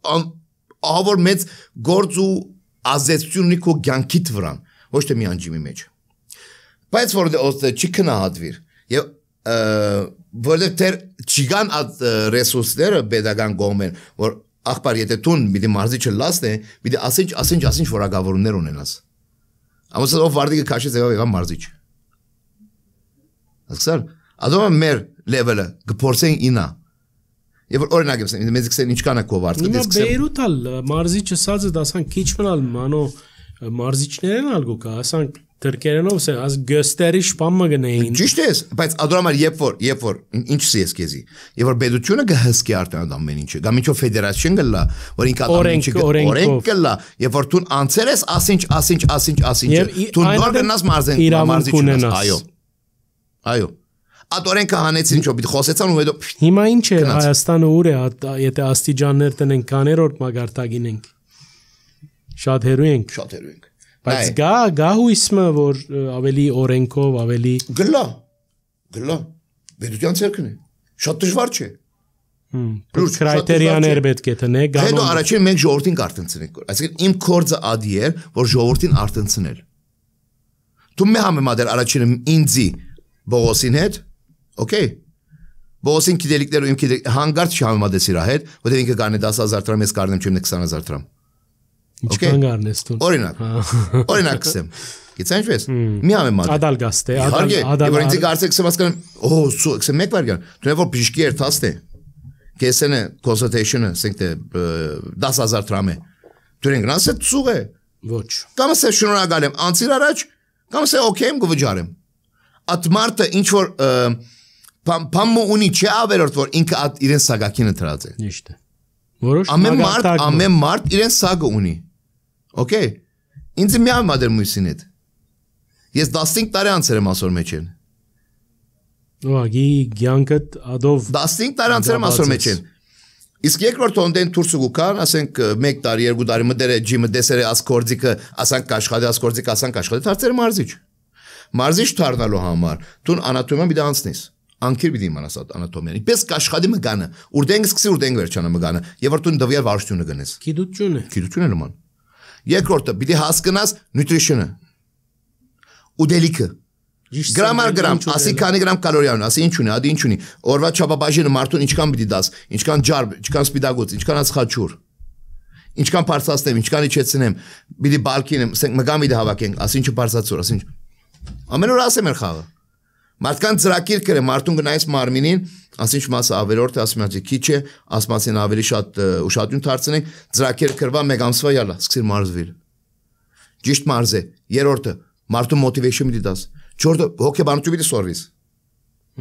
ահավոր մեծ գործ ու ազդեցություն ունի քո կյանքիդ վրա, ոչ թե միան ջիմի մեջ։ Բայց որ դե չի քնահատվիր եւ որովհետեւ դեր չգան այդ ռեսուրսները pedagogan կողմեն որ ախպար եթե տուն մի մարզիչը լաստ է մի ասինչ որակավորումներ ունենաս ամուսը ով վարդիկը քաշեց եղավ մարզիչ ասար ադոմ մեր level-ը գփորձեն ինա եւ օրինակ եմ մեզ կսեն ինչ կանա կով արդ դες կսեմ Բեյրութալ մարզիչը սածը դասան քիչ մնալ մանո մարզիչներն ալգո կա ասանք Թրկերենով ասեն, աս գստերի շպամը գնային։ Ճիշտ է, բայց ադորամար երբ որ ինչ ես քեզի։ Երբ որ պետությունը կհսկի արդեն ամեն ինչը, կամ ինչով ֆեդերացիան գլա, որ ինքա ամեն ինչը օրենք գլա, երբ որ դու անցեր ես ասինչ, դու նոր գնաս մարզիչնաս, այո։ Այդ օրենքը հանեցին ինչով պիտի խոսեցան ու հետո հիմա ինչ է Հայաստանը ուր է, եթե աստիճաններ տնենք կաներորդ մագարտագին ենք։ Շատ հերու ենք։ Բայց գա հույսը որ ավելի օրենքով ավելի գլա պետության ցերկն է շատ դժվար չէ քրայտերիաներ պետք է տնեք հետո առաջին մենք ժողովրդին կարտընցնենք այսինքն իմ կորձը ադի էր որ ժողովրդին արտընցնել դու մի համեմատել առաջինը ինձի Բողոսին հետ օքեյ Բողոսին գիտելիքներ ու իմ հանգարտ չհամեմատես իր հետ որտեղ ինքը կառնի 10000 դրամ ես կառնեմ չեմ 20000 դրամ Ինչքան գարնես դու օրինակ ասեմ գիտես ինչպես մի համեմատ ադալ գաստե ադալ որ ինձ կարծեք սմասկան սու մեկ վարյան դու որ բժշկի երթաստ է կեսենը consultation-ը ասենք 10000 դրամ է դու ինքնաս է ծուղ է ոչ կամ ասե շնորհակալ եմ անցիր առաջ կամ ասե օքեյ եմ գվճարեմ at մարտը ինչ որ փամու ունի չի ավերորդ որ ինքը իրեն սագակինը դրած է ճիշտ է որոշ ամեն մարդ իրեն սագը ունի օքեյ ինձ մի համադեր մույսին հետ ես 15 տարի անցել եմ ասոր մեջ են ուղղակի գյանքդ ադով 15 տարի անցել եմ ասոր մեջ են իսկ երկրորդ օնդեն դուրս գուքան ասենք 1 տարի 2 տարի մտերը ջիմը դեսերը ասկորձիկը ասանք աշխատի ասկորձիկը ասանք աշխատի դարձել մարզիչ դառնալու համար դու անատոմիան պիտի անցնես անկիր պիտի իմանաս անատոմիան պես կաշխատի մգանը ուրդենք սկսի ուրդենք վերջանա մգանը եւ որ դու դվյալ վարժությունը գնես գիտություն է նման երկրորդը պիտի հասկանաս nutrition-ը ուդելիքը գրամ ասի քանի գրամ կալորիա ունի ասի ինչ ունի ադի ինչ ունի օրվա չափաբաժինը մարդուն ինչքան պիտի դաս ինչքան ջարբ ինչքան սպիտակոց ինչքան ածխաչուր ինչքան բարձրացնեմ ինչքան իջեցնեմ պիտի բալկինեմ ասենք մգամ պիտի հավաքենք ասի ինչը բարձրացուր ասի ինչ ամեն օր ասեմ էր խաղը մարդկան ծրակիր կրե մարդուն գնայիս մարմինին ասի ինչ մասը ավելորդ է ասում է քիչ է ասմասին ավելի շատ ուշադրություն դարձնենք ծրակիր կրվա մեկ ամսվա յալա սկսիր մարզվել ճիշտ մարզ է երրորդը մարդուն motivation մի դաս չորտը հոգեբանություն պիտի սորվիս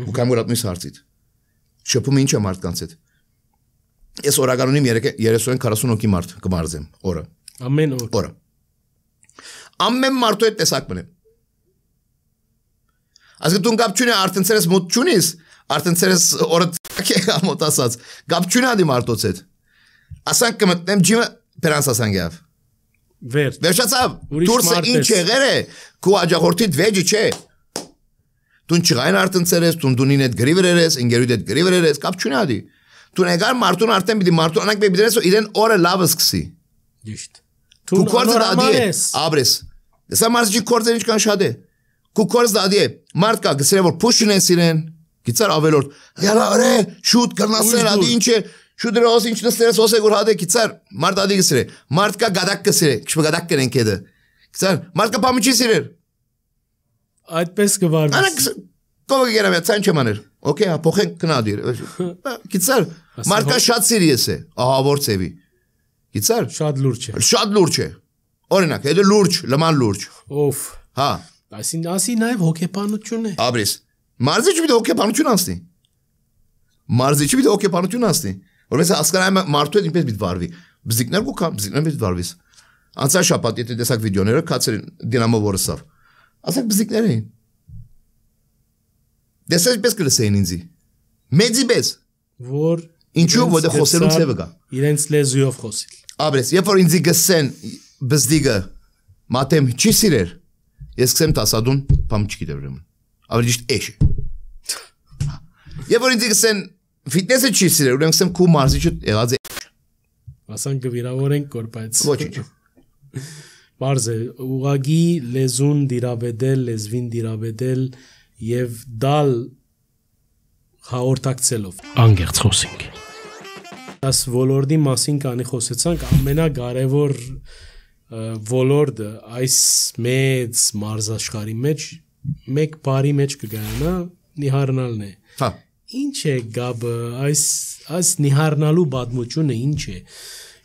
ու կամ ուրատ միս հարցիդ շփում ինչ է մարդկանց հետ ես օրական ունիմ 30-40 հոգի մարդ կմարզեմ օրը ամեն օր ամեն մարդու հետ տեսակ մնեմ ասկը դու կապ չունի արտընցերես մոտ չունիս արտընցերես օրը ամոտ ասած կապ չունի ադի մարդոց հետ ասանք կմտնեմ ջիմը պերանս ասանք եվ վերջացավ դուրսը ինչ եղեր է քու աջախորդիդ վեջի չէ դու չղայն արտընցերես դունին հետ գրի վրերես ինգերույթ հետ գրի վրերես կապ չունի ադի դու նեգար մարդուն արտեն պիտի մարդուն անանք պիտի դրես ու իրեն օրը լավը սկսի ճիշտ դու կորձը դադի է աբրես դեսա մարզիչի կորձը ինչքան շատ է Քու կորձ դադի է մարդ կա գսրե որ փուշին են սիրեն գիծար ավելորդ յալա արե շուտ կրնասեր ադի ինչ է շուտ դրոս ինչ նստերես ոսե գոր հադե գիծար մարդ ադի գսրե մարդ կա գադակ գսրե քշ գադակ կրեն կեդը գիծար մարդ կա պամիչի սիրեր այդպես կվարվի անակ կողը գերամյա ցան չմաներ օքեյ փոխեն կնադիր գիծար մարդ կա շատ սիրիես է ահա որ ծեվի գիծար շատ լուրջ է օրինակ հետո լուրջ լման լուրջ օֆ հա ասի նաև հոգեբանություն է Աբրես մարզիչը պիտի հոգեբանություն անցնի մարզիչը պիտի հոգեբանություն անցնի որպես հասկանամ մարդու հետ ինչպես պիտի վարվի բզիկներ գուքա բզիկներ պիտի վարվիս անցա շաբաթ եթե տեսակ վիդեոները կացել դինամո Որսավ ասեք բզիկներ էին դեսես պես կլսեին ինձի մեծի պես որ ինչու որտեղ խոսելու ցևը կա իրենց լեզուով խոսել Աբրես երբ որ ինձի գսեն բզդիգը մատեմ չի սիրեր Ես կսեմ տասադուն պամ չգիտեմ ուրեմն ավելի ճիշտ էշ Եվ որ ինձ կսեն ֆիթնեսը չի սիրել ուրեմն կսեմ քու մարզիչը եղած է ասանք վիրավորենք կոր բայց ոչինչ Մարզ է ուղագի լեզուն դիրաբեդել լեզվին դիրաբեդել եւ դալ հաղորդակցելով անգերց խոսենք Այս ոլորտի մասին կանի խոսեցանք ամենակարևոր ոլորտը այս մեծ մարզաշխարհի մեջ մեկ բարի մեջ կգանա նիհարնալն է հա ինչ է գաբը այս նիհարնալու բադմությունը ինչ է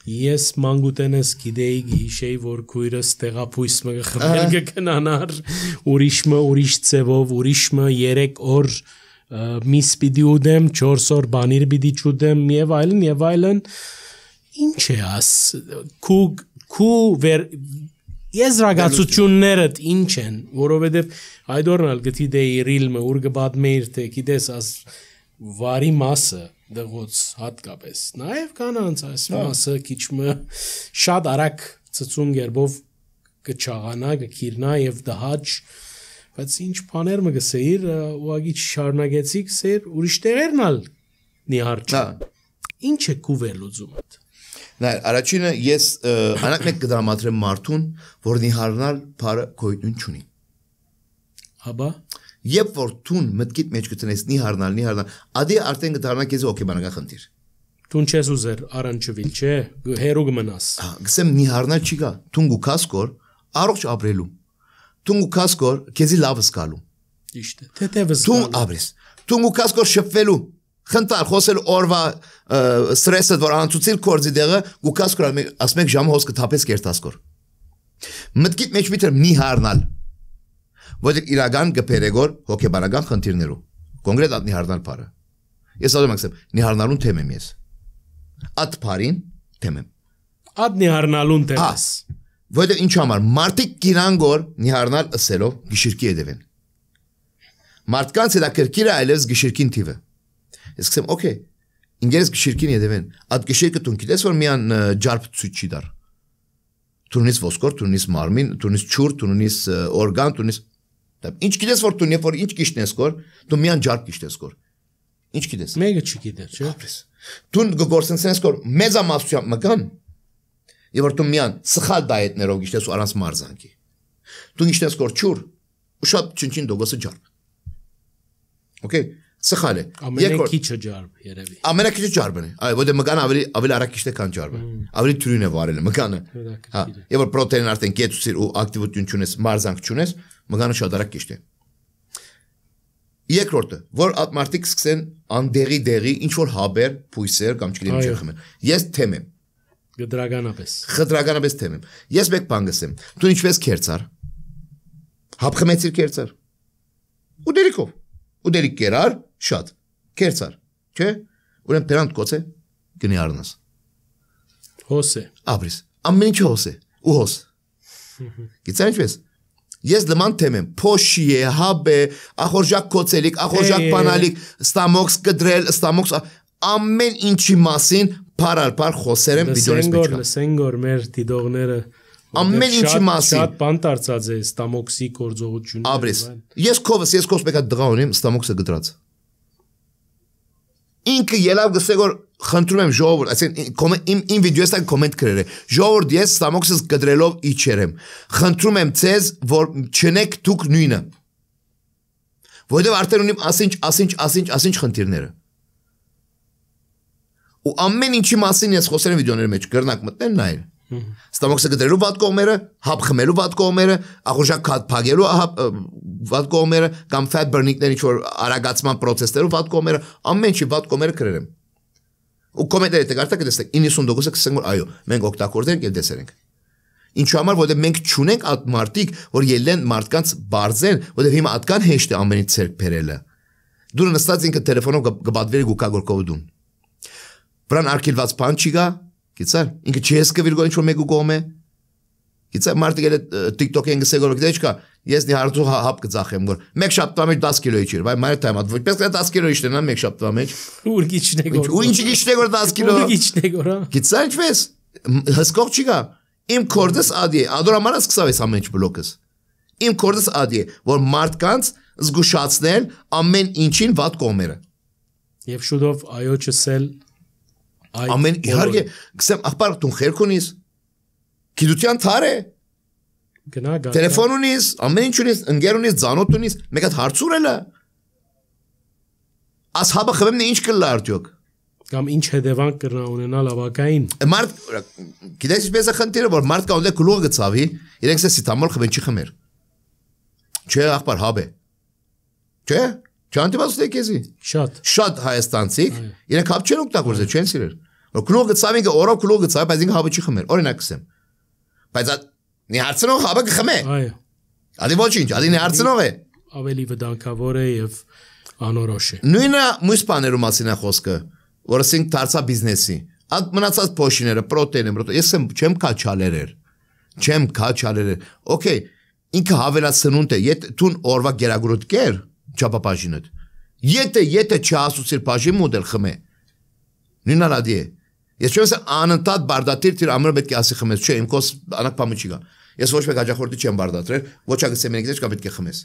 Ես մանկուտենես գիտեի հիշեի որ քույրս տեղափույս մը խմել կգնանար ուրիշ ծևով ուրիշը 3 օր միս պիտի ուդեմ 4 օր բանիր պիտի ճուդեմ եւ այլն ինչ է աս քու վեր եզրակացություններդ ինչ են որովհետեւ այդօրնալ գտի ռիլը ուր գբադմեիր թե գիտես աս վարի մասը դղոց հատկապես նաև կանանց այս մասը քիչմը շատ արագ ծծուն գերբով կչաղանա կքիրնա եւ դահաճ բայց ինչ բաներ մը գսեիր ուղագի շարունակեցի գսեիր ուրիշ տեղերնալ նիհարճ ինչ է կուվելուծումդ նայ առաջինը ես անակ մեկ կդրամատրեմ մարդուն որ նիհարնալ բարը գոյություն չունի հաբա Երբ որ տուն մտքիդ մեջ գտնես նիհարնալ ադի արդեն կդառնա քեզ օկեբանական խնդիր Տուն չես ուզեր առնչվել չէ հերու կմնաս գսեմ նիհարնալ չի գա տուն գուքասկոր առողջ ապրելու տուն գուքասկոր քեզի լավ զգալու ճիշտ է թեթևս տուն ապրես տուն գուքասկոր շփվելու խնդար խոսել օրվա ստրեսը որ անցուցիլ կորձի դեղը գուքասկոր ասմեք ժամ հոս կթափես կերտասկոր մտքիդ մեջ միտր նիհարնալ Որտեղ իրական գբերեգոր հոգեբանական խնդիրներով կոնկրետ այդ նիհարնալ բարը ես ասում եմ նիհարնալուն թեմ եմ ես այդ բարին թեմ եմ այդ նիհարնալուն թեմ ես որտեղ ինչ համար մարդիկ գիրանգոր նիհարնալ ասելով գիշերքի եդևեն մարդկանց դա կրկիրը այլևս գիշերքին թիվը ես ասեմ օքեյ ինգերս գիշերքին եդևեն այդ գիշերքը տուն գիտես որ միան ջարբ ցույց չի դար Տունիս ոսկոր տունիս մարմին տունիս ճուր տունիս օրգան տունիս Ինչ գիտես որ տուն, երբ որ ինչ գիշտ ես կոր, դու միան ջարդ գիշտ ես կոր։ Ինչ գիտես։ Մեկը չգիտեր, չէ՞։ Տուն գործընծես կոր մեծամասնությամբ մկան։ Եվ որ դու միան սխալ դայետներով գիշտ ես ու առանց մարզանքի։ Դու գիշտ ես կոր ճուր, ու շատ չնչին դոգոսը ջարդ։ Okay, սխալ է։ Ամենակիչը ջարդ երևի։ Ամենակիչը ջարդն է։ Այո, որտեղ մկան ավելի արագ գիշտ է քան ջարդը։ Ավելի թյուրին է վարել մկանը։ Հա, եւ որ պրոտեին արդեն կեցուցիր ու ակտիվություն չունես, մարզանք չունես, մգանը շատ արագ կիշտ է։ Երկրորդը, որ ատմարտիկ սկսեն անդեղի ինչ որ հաբեր, փույսեր կամ չգիտեմ ինչ խմեն։ Ես թեմ եմ։ Խտրականապես թեմ եմ։ Ես մեկ բան գսեմ։ Դու ինչպես քերծար։ Հապ խմեցիր քերծար։ Ուդերիկով։ Ուդերիկ կերար, շատ։ Քերծար, չէ՞։ Ուրեմն դրանց կոծե գնի առնաս։ Հոս է։ Ապրես։ Ամեն ինչ հոս է։ Ու հոս։ Գիտես ինչպես։ Ես լման թեմ եմ, փոշի է, հաբ է, ախորժակ կոծելիք, ախորժակ բանալիք, ստամոքս կդրել, ստամոքս ամեն ինչի մասին փարալ խոսեր եմ վիդեոյից մեջ կա։ Լսենգոր մեր դիդողները ամեն ինչի մասին շատ բան դարձած է ստամոքսի գործողությունը։ Ապրես։ Ես քովս մեկա դղա ունեմ ստամոքսը գդրած։ Ինքը ելավ գսե որ խնդրում եմ ժողովուրդ, այսինքն իմ վիդեոյից տակ կոմենտ գրել է։ Ժողովուրդ ես ստամոքսս գդրելով իջերեմ։ Խնդրում եմ ցեզ որ չնեք դուք նույնը։ Որովհետև արդեն ունիմ ասինչ խնդիրները։ Ու ամեն ինչի մասին ես խոսել եմ վիդեոների մեջ, կրնակ մտնեն նայել։ Ստամոքսը գդրելու վատ կողմերը, հապ խմելու վատ կողմերը, ախորժակ քաթ փագելու վատ կողմերը կամ fat burning-ների ինչ-որ արագացման process-ներով վատ կողմերը, ամեն ինչի վատ կողմերը գրել եմ։ Ու կոմենտները դեկարտա կտեսնեք 90%-ը կսեն որ այո, մենք օգտագործենք եւ դեսերենք։ Ինչու համար, որովհետեւ մենք չունենք այդ մարտիկ, որ ելեն մարդկանց բարձեն, որովհետեւ հիմա այդքան հեշտ է ամենից ցերկ բերելը։ Դու նստած ինքը տելեֆոնով կբադվերի գուկագորկով դուն։ Վրան արկելված բան չի գա, գիտես, ինքը չես կվիրգոլ ինչ-որ մեկու կողմ է։ Գիտես, մարդիկ էլ TikTok-ին գսեգոր գիտես չկա, ես նիհարդու հապ կծախեմ որ մեկ շաբթվա մեջ 10 կիլո իջիր, վայ մայր թայմ, որպես կա 10 կիլո իջնա մեկ շաբթվա մեջ։ Ուր գիչն է գոր։ Ու ինչի գիչն է գոր 10 կիլո։ Ուր գիչն է գոր։ Գիտես ինչպես, հսկող չի գա։ Իմ կորդս ադի է, ադորամանը սկսավես ամեն ինչ բլոկս։ Իմ կորդս ադի է, որ մարդկանց զգուշացնել ամեն ինչին վատ կողմերը։ Եվ շուտով այո չսել ամեն իհարկե, գսեմ ախպար դու խերք ունիս։ Գիտության թար է։ Գնա գա։ Տելեֆոն ունիս, ամեն ինչ ունիս, ընկեր ունիս, ծանոթ ունիս, մեկ հատ հարցուրելը։ Աս հաբը խմեմ ինչ կլա արդյոք։ Կամ ինչ հետևանք կրնա ունենալ ավակային։ Մարդ գիտես ինչպես է խնդիրը որ մարդ կա ունի գլուխը գծավի, իրենք սիտամոլ խմեն չի խմեր։ Չէ ախպար հաբ է։ Չէ՞, չանտիբասուտ է քեզի։ Շատ Հայաստանցիք, իրենք հապ չեն օգտագործել, չեն սիրել։ Որ քլուղը ցավինը օրը քլուղը ցավ, բայց ինքը հավը չի խմեր։ Օրինակ ասեմ։ Բայց նի հարցնող հավը կխմե։ Այո։ Ադի ոչինչ, ադի նի հարցնող է։ Ավելի վտանգավոր է եւ անորոշ է։ Նույնը մյուս բաներու մասին է խոսքը, որ ասենք դարձա բիզնեսի։ Այդ մնացած փոշիները, պրոտեինը, ես չեմ քաչալերեր։ Չեմ քաչալերեր։ Okay, ինքը հավելացնունդ է, եթե դու օրվա գերագրոտ կեր, չափապաշինդ։ Եթե չհասուցիր բաժին մոդել խմե։ Նույնն ադի է։ Ես չեմ ասել անընդհատ բարդատիր դիր ամենը պետք է ասի խմես, չէ, իմ կոս անակ բամը չի գա։ Ես ոչ մեկ հաջախորդի չեմ բարդատրել, ոչ ագսեմենիկից չկա պետք է խմես։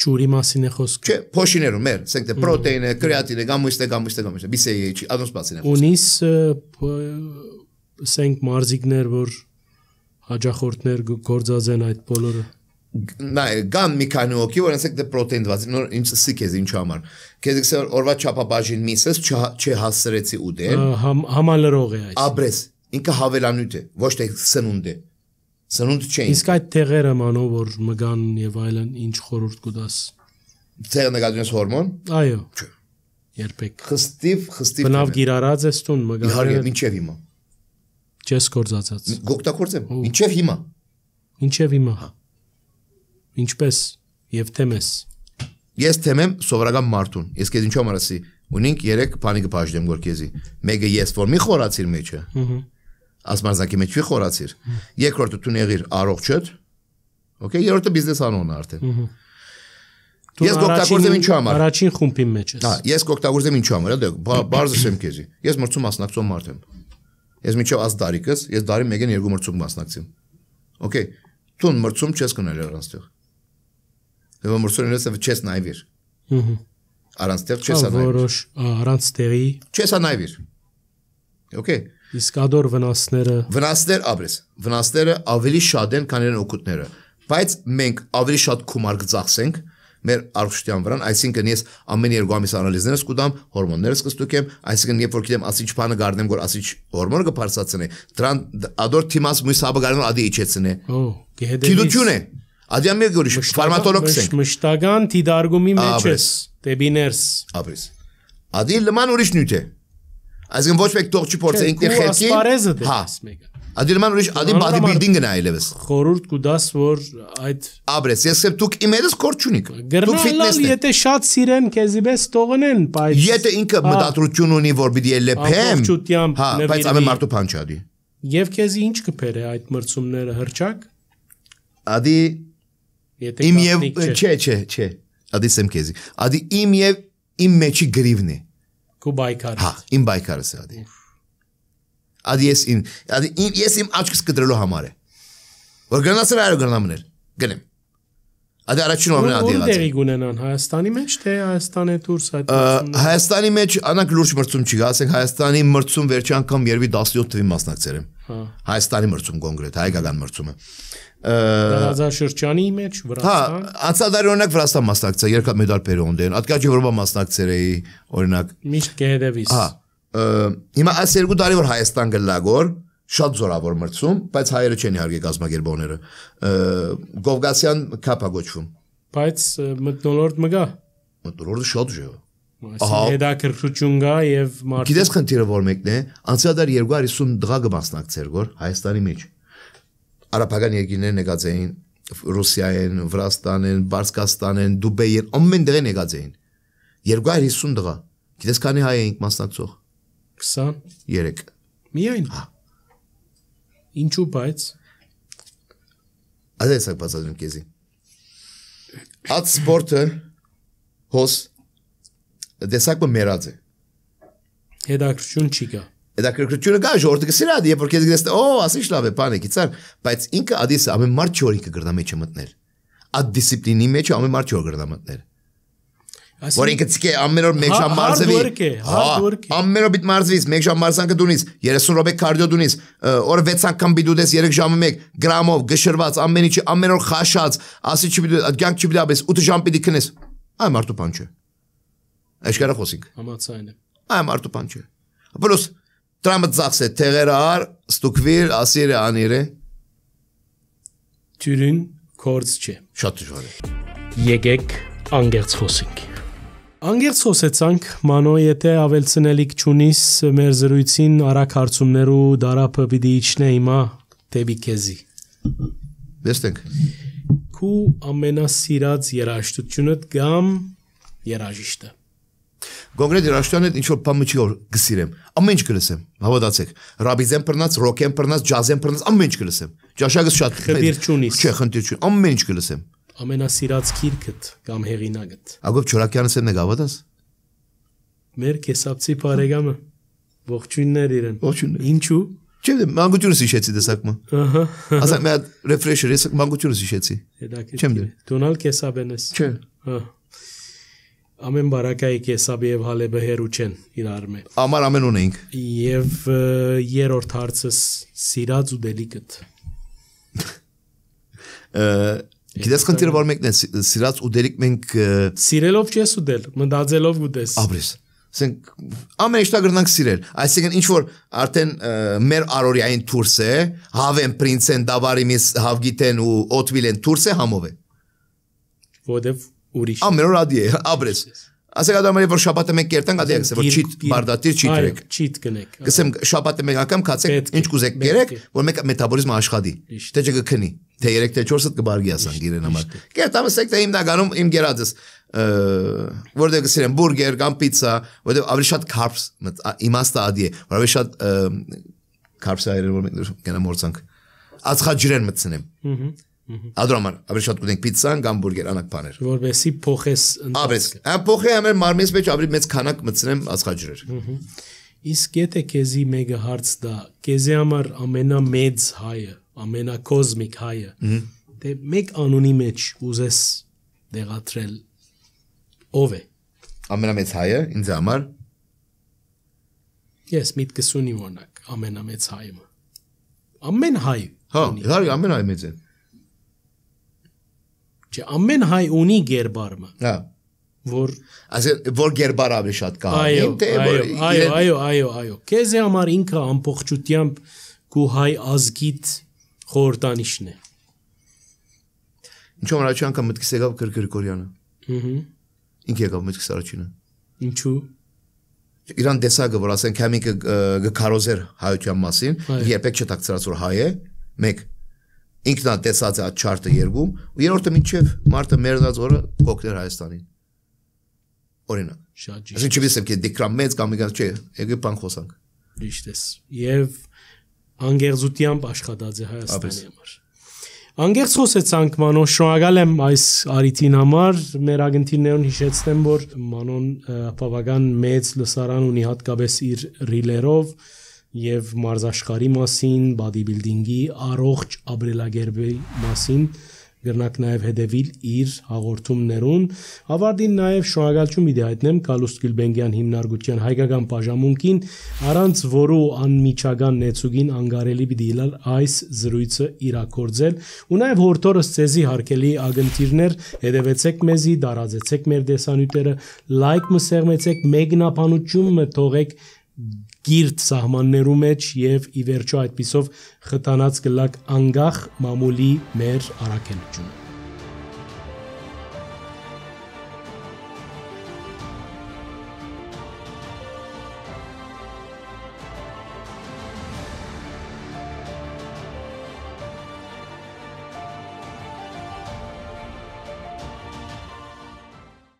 Ջուրի մասին է խոսքը։ Չէ, փոշիներում մեր, ասենք թե պրոտեինը, կրեատինը, գամույսը, բիսեի, ադոնց բացին է։ Ունիս ասենք մարզիկներ, որ հաջախորդներ գործած են այդ բոլորը։ Նայ, գան մի քանի օքի, որ ասենք թե պրոտեին դված, նոր ինձ սիկ էս ինչ համար։ Քեզ ասել օրվա չափաբաժին միսես չհասցրեցի ուտել։ Համալրող է այս։ Աբրես, ինքը հավելանյութ է, ոչ թե սնունդ է։ Սնունդ չէ։ Իսկ այդ տեղերը մանո որ մգան եւ այլն ինչ խորհուրդ կուտաս։ Ձեր նկատի հորմոն։ Այո։ Չէ։ Երբեք։ Խստիվ։ Բնավ գիրարած ես տուն մգան։ Իհարկե, ինչև հիմա։ Չես կորզածած։ Գոկտակորձեմ, ինչև հիմա։ Ինչև հիմա։ Ինչպես եւ թեմես։ Ես թեմեմ սովորական մարդուն։ Ես քեզ ինչու ամարասի։ Ունենք 3 բանի կփաշտեմ գորքեզի։ Մեկը ես որ մի խորացիր մեջը։ Ասմարզակի մեջ մի խորացիր։ Երկրորդը դու եղիր առողջդ։ Okay, երրորդը բիզնես անոնն արդեն։ Ես գոկտակորձեմ ինչու համար։ Առաջին խումբի մեջ ես։ Հա, ես գոկտակորձեմ ինչու համար, դե բարձր եմ քեզի։ Ես մրցում մասնակցող մարդ եմ։ Ես միջով աս դարիկս, ես դարի մեկեն 2 մրցում մասնակցեմ։ Okay, դու մրցում չես գնել առանցտեղ։ Եվ մրցումն ես չես նայվիր։ Առանցտեղ չես նայվիր։ Որոշ առանցտեղի չես նայվիր։ Okay։ Իսկ ադոր վնասներ աբրես։ Վնասները ավելի շատ են, քան իրեն օգուտները։ Բայց մենք ավելի շատ գումար կծախսենք մեր առողջության վրան, այսինքն ես ամեն 2 ամիս անալիզներս կուտամ, հորմոններս կստուկեմ, այսինքն երբ որ գիտեմ ասիչ բանը գարնեմ, որ ասիչ հորմոնը կփարսացնե, դրան ադոր թիմաս մյուս հաբը գարնեմ ադի իջեցնե։ Գիտություն է։ Ադիամի գորիշ ֆարմատոլոգ ենք։ Մշտական դիդարգումի մեջ ես, դեպի ներս։ Աբրես։ Ադի լման ուրիշ նյութ է։ Այսինքն ոչ մեկ տող չի փորձե ինքն խելքի։ Հա։ Ադի լման ուրիշ ադի բադիբիլդինգն է այլևս։ Խորուրդ կուտաս որ այդ Աբրես, ես եմ դուք իմերս կորչունիկ։ Դուք ֆիթնեսն եթե շատ սիրեն քեզի բես տողնեն, բայց եթե ինքը մտադրություն ունի որ պիտի ելեփեմ, հա, բայց ամեն մարդու փան չադի։ Եվ քեզի ինչ կփերը այդ մրցումները հրճակ։ Ադի իմ եւ չէ։ Ադի սեմ քեզի։ Ադի իմ եւ իմ մեջի գրիվն է։ Քո բայկարը։ Հա, իմ բայկարս է ադի։ Ադի ես իմ աչքս կդրելու համար է։ Որ գնացել այո գնամներ։ Գնեմ։ Ադի առաջին օրն ադի եղած։ Որտեղի գունենան Հայաստանի մեջ թե Հայաստանի դուրս այդ։ Հայաստանի մեջ անակ լուրջ մրցում չի գա, ասենք Հայաստանի մրցում վերջի անգամ երևի 17 թվին մասնակցել եմ։ Հայաստանի մրցում կոնկրետ, հայկական մրցումը։ Տարածաշրջանի մեջ Վրաստան։ Հա, անցյալ օրինակ Վրաստան մասնակցել, երկու մեդալ բերոնդ են։ Ատկաճ Եվրոպա մասնակցել էի, օրինակ։ Միշտ կհետևիս։ Հա։ Հիմա այս 2 տարի որ Հայաստան գլագոր, շատ զորավոր մրցում, բայց հայերը չեն իհարկե կազմակերպողները։ Կովկասյան քափա գոչվում։ Բայց մտնոլորտ մգա։ Մտնոլորտը շատ է։ Հետաքրքրություն կա եւ մարդիկ։ Գիտես խնդիրը որ մեկն է, անցյալ տարի 250 դղա կմասնակցեր գոր Հայաստանի մեջ։ Արաբական երկիրներ եկած էին, Ռուսիայեն, Վրաստանեն, Բարսկաստանեն, Դուբայեն, ամեն դեղ եկած էին։ 250 դղա։ Գիտես քանի հայ էինք մասնակցող։ 23։ Միայն։ Հա։ Ինչու բայց։ Այդպես է բացատրում քեզի։ Այդ սպորտը հոս դեսակը մերած է։ Հետաքրքրություն չի գա։ Հետաքրքրությունը կա ժողովուրդը կսիրա դի երբ որ քեզ գիտես օ ասի շլավ է բանը գիծար բայց ինքը ադիս ամեն մարդ չի որ ինքը գրնա մեջ մտնել այդ դիսցիպլինի մեջ ամեն մարդ չի որ գրնա մտնել որ ինքը ցկե ամեն օր մեկ ժամ մարզվի ամեն օր բիտ մարզվից մեկ ժամ մարզանքը դունից 30 րոպե կարդիո դունից օրը 6 անգամ բիդուդես 3 ժամը մեկ գրամով գշրված ամեն ինչի ամեն օր խաշած ասի չի բիդու կյանք չի բիդաբես 8 ժամ պիտի քնես այ մարդու բան չէ Աշկարա խոսիկ համացայն է այ մարդու բան չէ պլյուս Տրամը ծախսե տեղերը ար, ստուկվիր, ասիր է, անիր է։ Թյուրին կորձ չէ։ Շատ դժվար է։ Եկեք անգերց խոսենք։ Անգերց խոսեցանք, Մանո, եթե ավելցնելիք չունիս մեր զրույցին արագ հարցումներու դարապը պիտի իջնե հիմա տեվի քեզի։ Դեստենք։ Քու ամենասիրած երաժշտությունդ կամ երաժիշտը։ Կոնկրետ երաժշտանդ ինչ որ բան չի որ գսիրեմ։ Ամեն ինչ կլսեմ, հավատացեք։ Ռաբիզեն բռնած, ռոքեն բռնած, ջազեն բռնած, ամեն ինչ կլսեմ։ Ջաշակս շատ Խնդիր չունիս։ Չէ, խնդիր չունի, ամեն ինչ կլսեմ։ Ամենասիրած գիրքդ կամ հեղինակդ։ Ագոբ Չորակյանս են գավադաս։ Մեր կեսապցի բարեկամը։ Ողջույններ իրեն։ Ողջույններ։ Ինչու։ Չէ, մանկությունս հիշեցի դեսակմը։ Ահա։ Ասա մի հատ ռեֆրեշեր, ես մանկությունս հիշեցի։ Չեմ դե։ Դոնալ կեսաբենես։ Չէ։ Հա։ Ամեն բարակայի կեսաբի եւ հալեբը հերու չեն իրար մե։ Ամար ամեն ունենք։ Եվ երրորդ հարցս սիրած ու դելիկդ։ Գիտես խնդիրը որ մեկն է սիրած ու դերիկ մենք Սիրելով չես ուդել, մտածելով ուտես։ Աբրես։ Ասենք ամեն ինչ գրնանք սիրել։ Այսինքն ինչ որ արդեն մեր արորիային տուրս է, հավեն պրինցեն դավարի միս հավգիտեն ու օտվիլեն տուրս է համով է։ Որտեվ ուրիշ։ Ամեն օր ադի է, աբրես։ Ասեք ադամը որ շաբաթը մենք կերտանք ադի եկսե որ չիտ բարդատիր չիտ գրեք։ Չիտ կնեք։ Գսեմ շաբաթը մենք անգամ քացեք ինչ կուզեք գերեք, որ մենք մետաբոլիզմը աշխատի։ Թե չգքնի, թե 3 թե 4-ը կբարգի ասանք իրեն համար։ Կերտամսեք թե հիմնականում իմ գերածս որտեղ գսիրեմ բուրգեր կամ պիցա, որտեղ ավելի շատ carbs իմաստը ադի է, որ ավելի շատ carbs-ը այրել որ մենք կնամորցանք։ Ածխաջրեն մտցնեմ։ Ադրամար, ավելի շատ կուտենք պիցան կամ բուրգեր, անակ բաներ։ Որովհետեւ փոխես Աբրես, փոխի ամեն մարմինից մեջ ավելի մեծ քանակ մտցնեմ ածխաջրեր։ Իսկ եթե քեզի մեկը հարց դա, քեզի համար ամենամեծ հայը, ամենակոզմիկ հայը, դե մեկ անունի մեջ ուզես դեղատրել ով է։ Ամենամեծ հայը ինձ համար Ես միտքս ունի օրինակ ամենամեծ հայը։ Ամեն հայ։ Հա, իհարկե ամեն հայ մեծ է։ Չէ, ամեն հայ ունի գերբարը։ Հա։ Որ Այսինքն որ գերբար ավելի շատ կա։ Այո։ Քեզի համար ինքը ամբողջությամբ քու հայ ազգիտ խորտանիշն է։ Ինչու՞ առաջ անգամ մտքիս եկավ Գրգորյանը։ Ինքը եկավ մտքիս առաջինը։ Ինչու։ Իրան դեսագը որ ասենք համիկը գկարոզեր հայության մասին, երբեք չտակցրած որ հայ է, մեկ ինքնա տեսած է այդ չարտը երկում, ու երրորդը մինչև մարտը մերնած օրը կոկներ Հայաստանին։ Օրինակ։ Շատ ճիշտ։ Այսինքն չվիսեմ թե դիկրամ մեծ կամ իգան չէ, եկե բան խոսանք։ Ճիշտ է։ Եվ անգերզությամբ աշխատած է Հայաստանի համար։ Անգերց խոսեցանք Մանո, շնորհակալ եմ այս արիթին համար, մեր ագնտիներուն հիշեցնեմ, որ Մանոն բավական մեծ լսարան ունի հատկապես իր ռիլերով եւ մարզաշխարհի մասին, բադիբիլդինգի, առողջ ապրելակերպի մասին գրնակ նաեւ հետևիլ իր հաղորդումներուն։ Ավարտին նաեւ շնորհակալություն մի դիտեմ Կալուստ Գյուլբենգյան հիմնարկության հայկական բաժանմունքին, առանց որու անմիջական նեցուգին անգարելի պիտի իլալ այս զրույցը իրակորձել, ու նաեւ հորթորս ցեզի հարկելի ագնտիրներ, հետևեցեք մեզի, դարաձեցեք մեր դեսանյութերը, լայք մսեղմեցեք, մեկնաբանություն մտողեք գիրտ սահմաններու մեջ եւ ի վերջո այդպիսով խթանած կլակ անգախ մամուլի մեր առաքելությունը